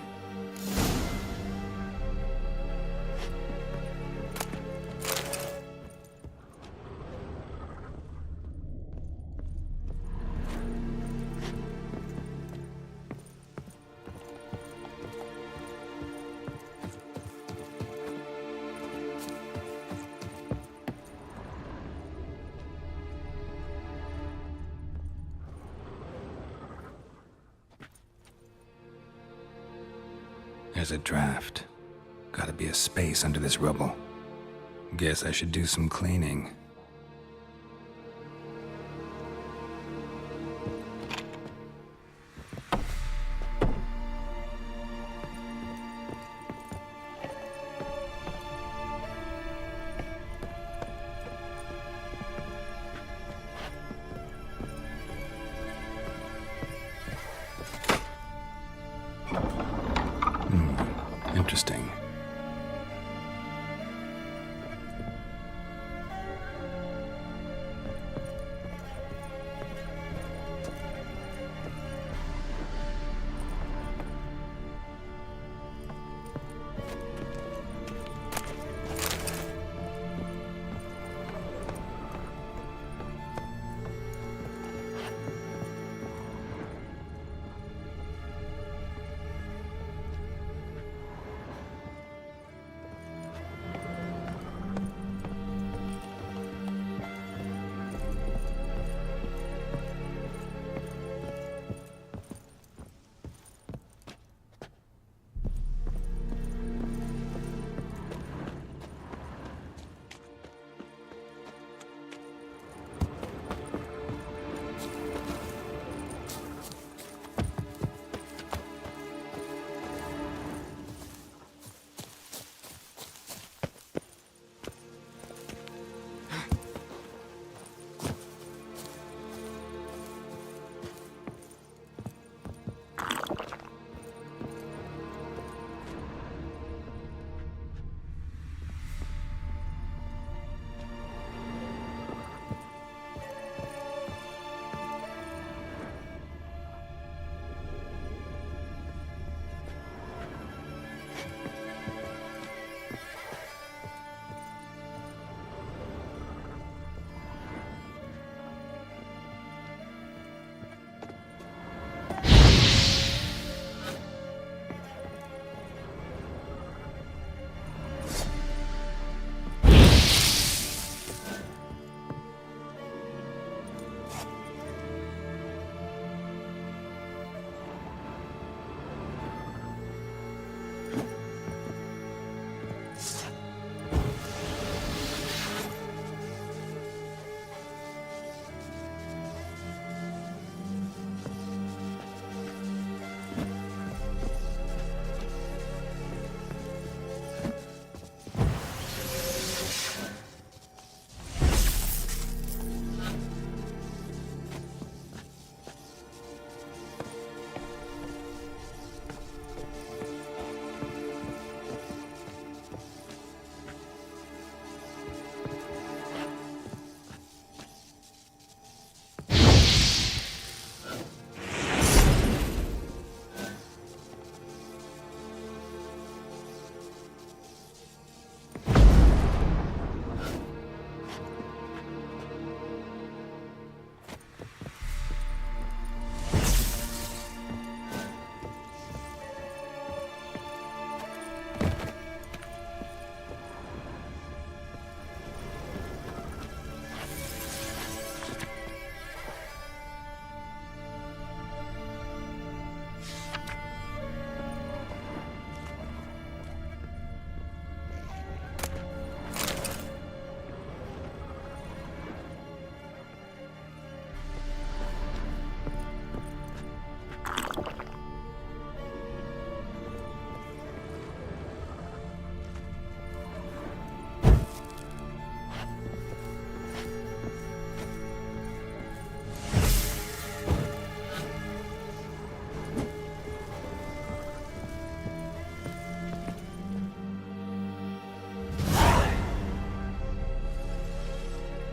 There's a draft. Gotta be a space under this rubble. Guess I should do some cleaning.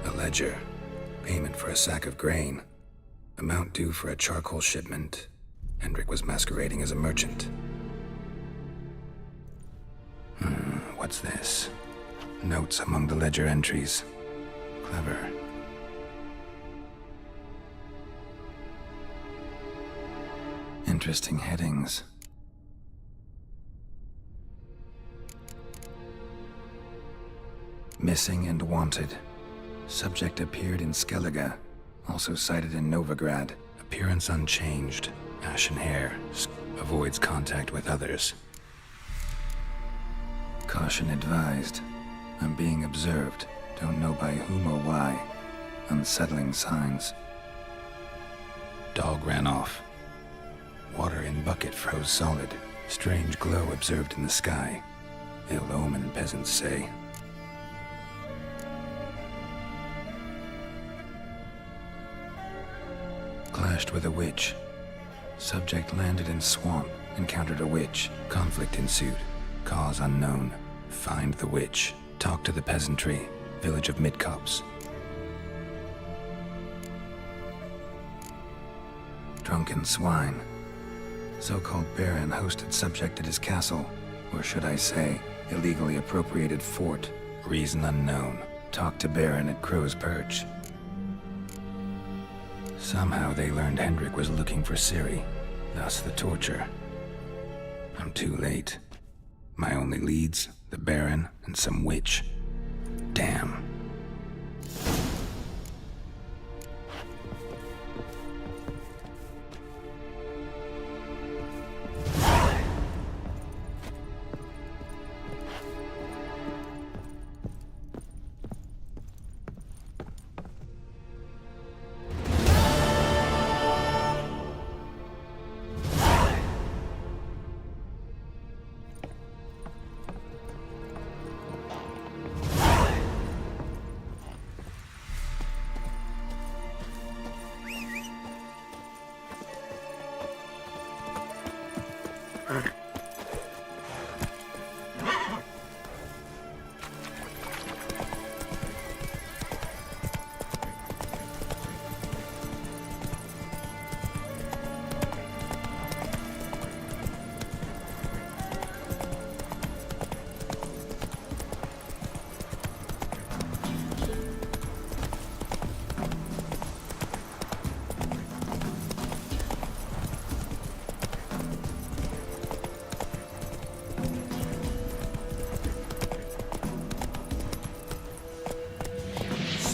A ledger. Payment for a sack of grain. Amount due for a charcoal shipment. Hendrik was masquerading as a merchant. What's this? Notes among the ledger entries. Clever. Interesting headings. Missing and wanted. Subject appeared in Skellige, also cited in Novigrad. Appearance unchanged. Ashen hair. Avoids contact with others. Caution advised. I'm being observed. Don't know by whom or why. Unsettling signs. Dog ran off. Water in bucket froze solid. Strange glow observed in the sky. Ill omen, peasants say. Clashed with a witch. Subject landed in swamp, encountered a witch. Conflict ensued. Cause unknown. Find the witch. Talk to the peasantry. Village of Midcopse. Drunken swine. So-called baron hosted subject at his castle. Or should I say, illegally appropriated fort. Reason unknown. Talk to baron at Crow's Perch. Somehow they learned Hendrik was looking for Ciri, thus the torture. I'm too late. My only leads, the Baron and some witch. Damn.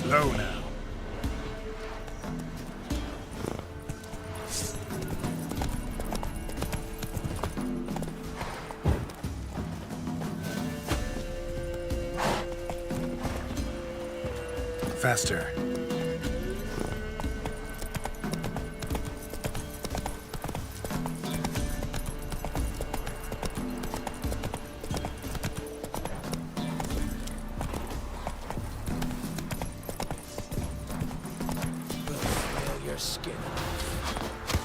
Slow now. Faster. Skin.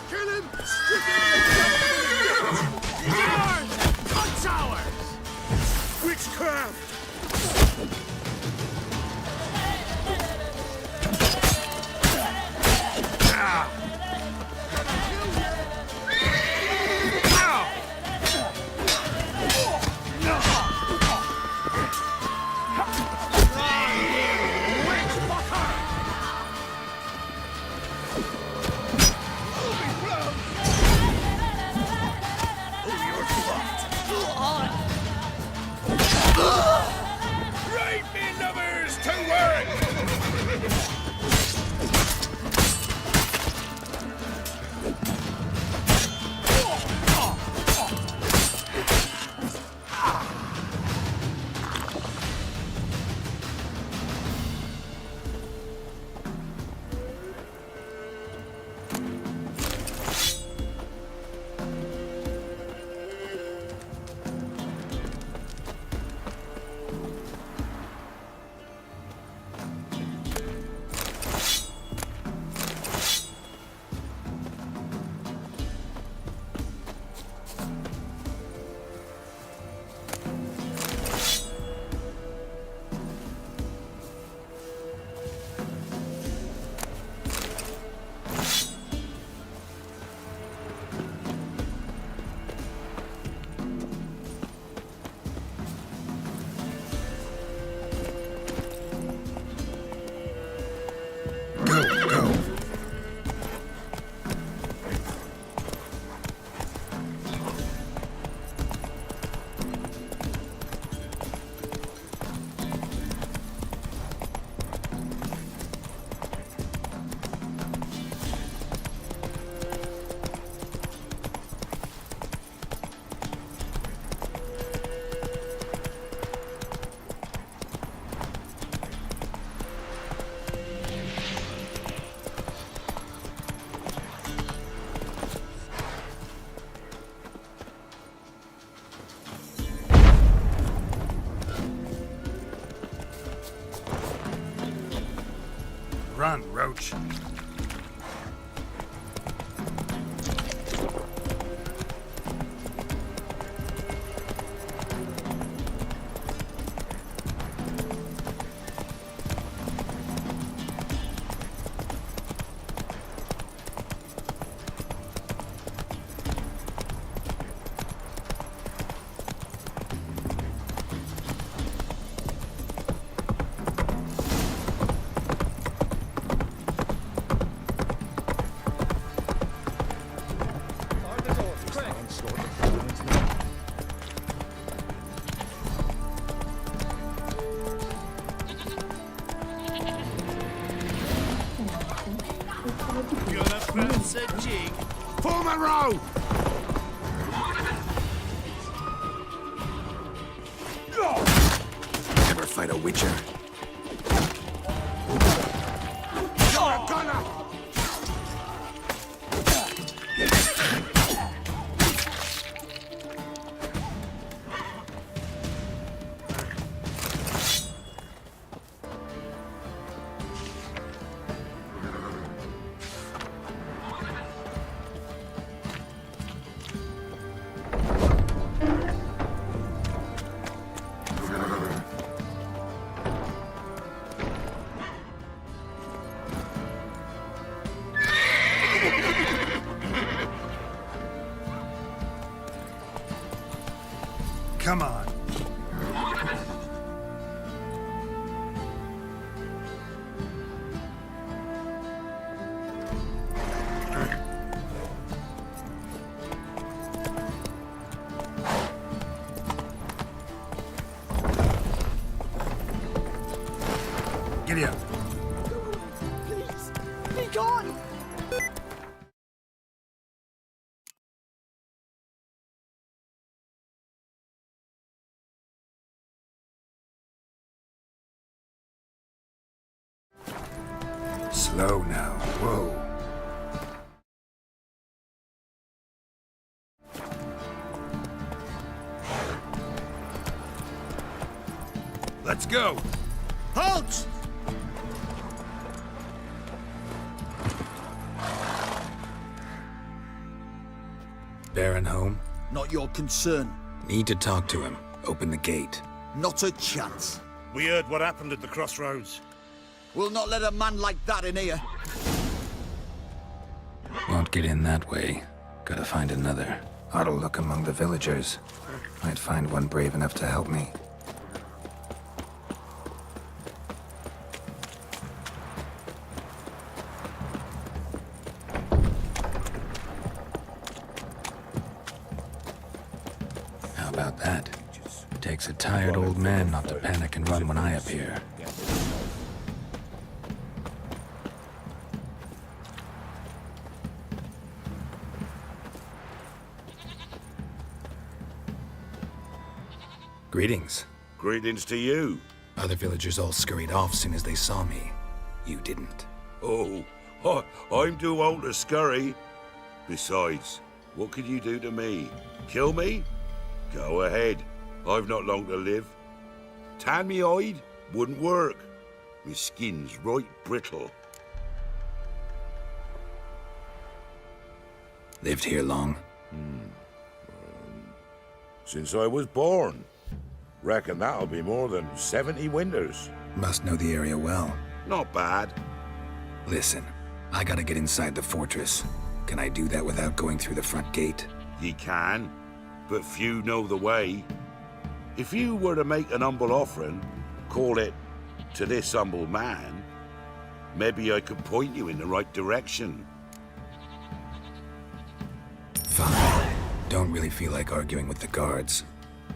Kill him! Burn! Cut towers! Witchcraft! Ugh! Run, Roach. Form a row! Never fight a witcher. You're a gunner! Come on. Giddy up. Please, be gone! Slow now. Whoa. Let's go. Halt! Baron home? Not your concern. Need to talk to him. Open the gate. Not a chance. We heard what happened at the crossroads. We'll not let a man like that in here. Won't get in that way. Gotta find another. Ought to look among the villagers. Might find one brave enough to help me. How about that? Takes a tired old man not to panic and run when I appear. Greetings. Greetings to you. Other villagers all scurried off soon as they saw me. You didn't. Oh, I'm too old to scurry. Besides, what could you do to me? Kill me? Go ahead. I've not long to live. Tan me hide? Wouldn't work. My skin's right brittle. Lived here long? Since I was born. Reckon that'll be more than 70 winters. Must know the area well. Not bad. Listen, I gotta get inside the fortress. Can I do that without going through the front gate? Ye can, but few know the way. If you were to make an humble offering, call it, to this humble man, maybe I could point you in the right direction. Fine. Don't really feel like arguing with the guards.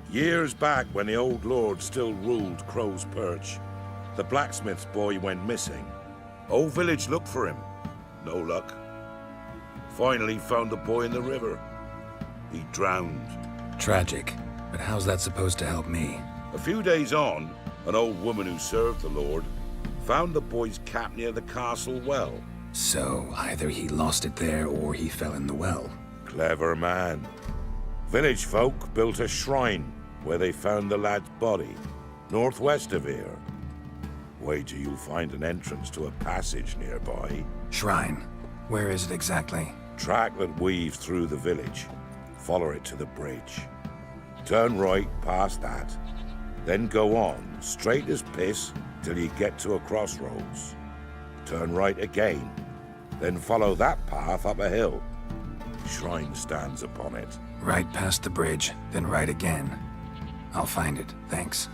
Years back, when the old lord still ruled Crow's Perch, the blacksmith's boy went missing. Whole village looked for him. No luck. Finally found the boy in the river. He drowned. Tragic. But how's that supposed to help me? A few days on, an old woman who served the lord found the boy's cap near the castle well. So, either he lost it there or he fell in the well. Clever man. Village folk built a shrine where they found the lad's body, northwest of here. Wager you'll find an entrance to a passage nearby. Shrine. Where is it exactly? Track that weaves through the village. Follow it to the bridge. Turn right past that. Then go on, straight as piss, till you get to a crossroads. Turn right again. Then follow that path up a hill. Shrine stands upon it. Right past the bridge, then right again. I'll find it, thanks.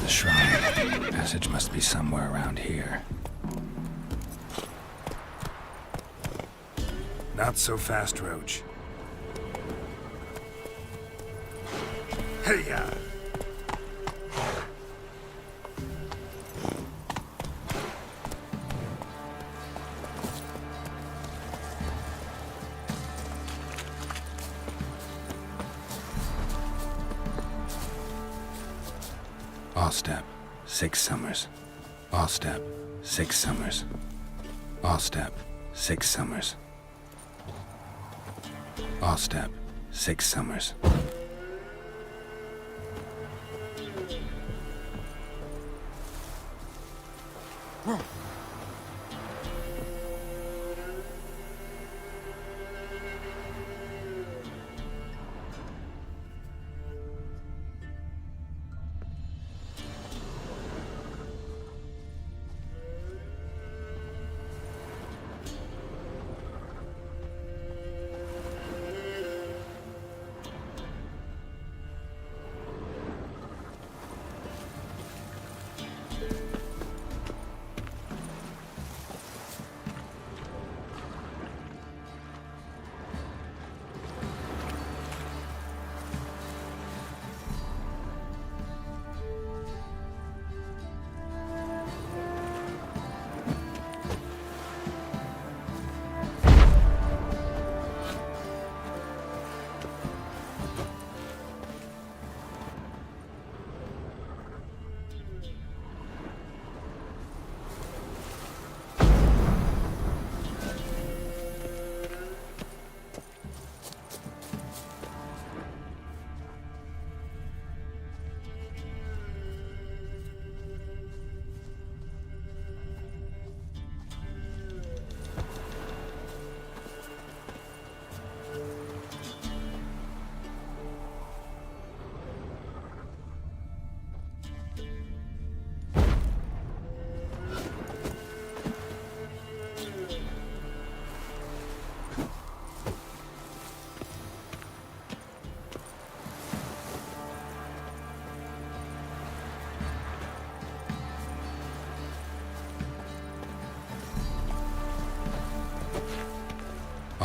Shrine. Passage must be somewhere around here. Not so fast, Roach. Hey-ya! Step, 6 summers. All step, 6 summers. All step, 6 summers. All step, 6 summers.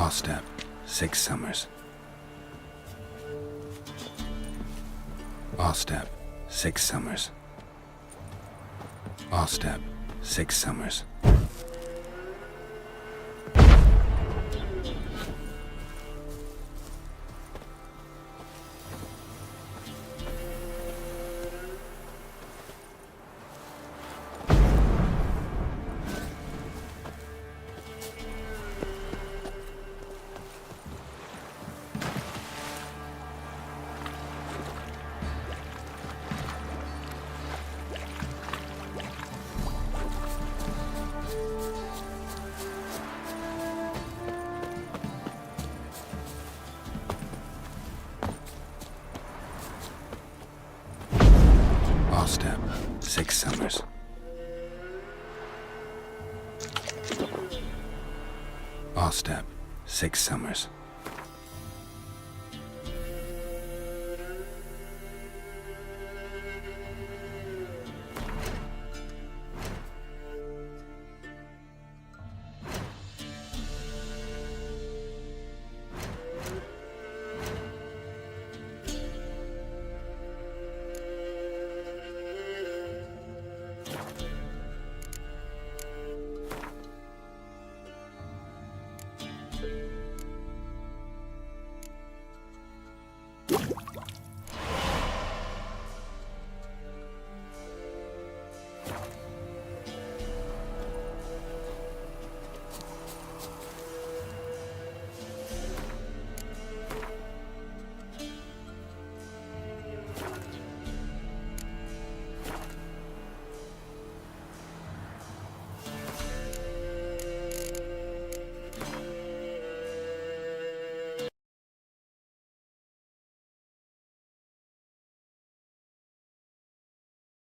All step, 6 summers. All step, 6 summers. All step, 6 summers. 6 summers. All step, 6 summers.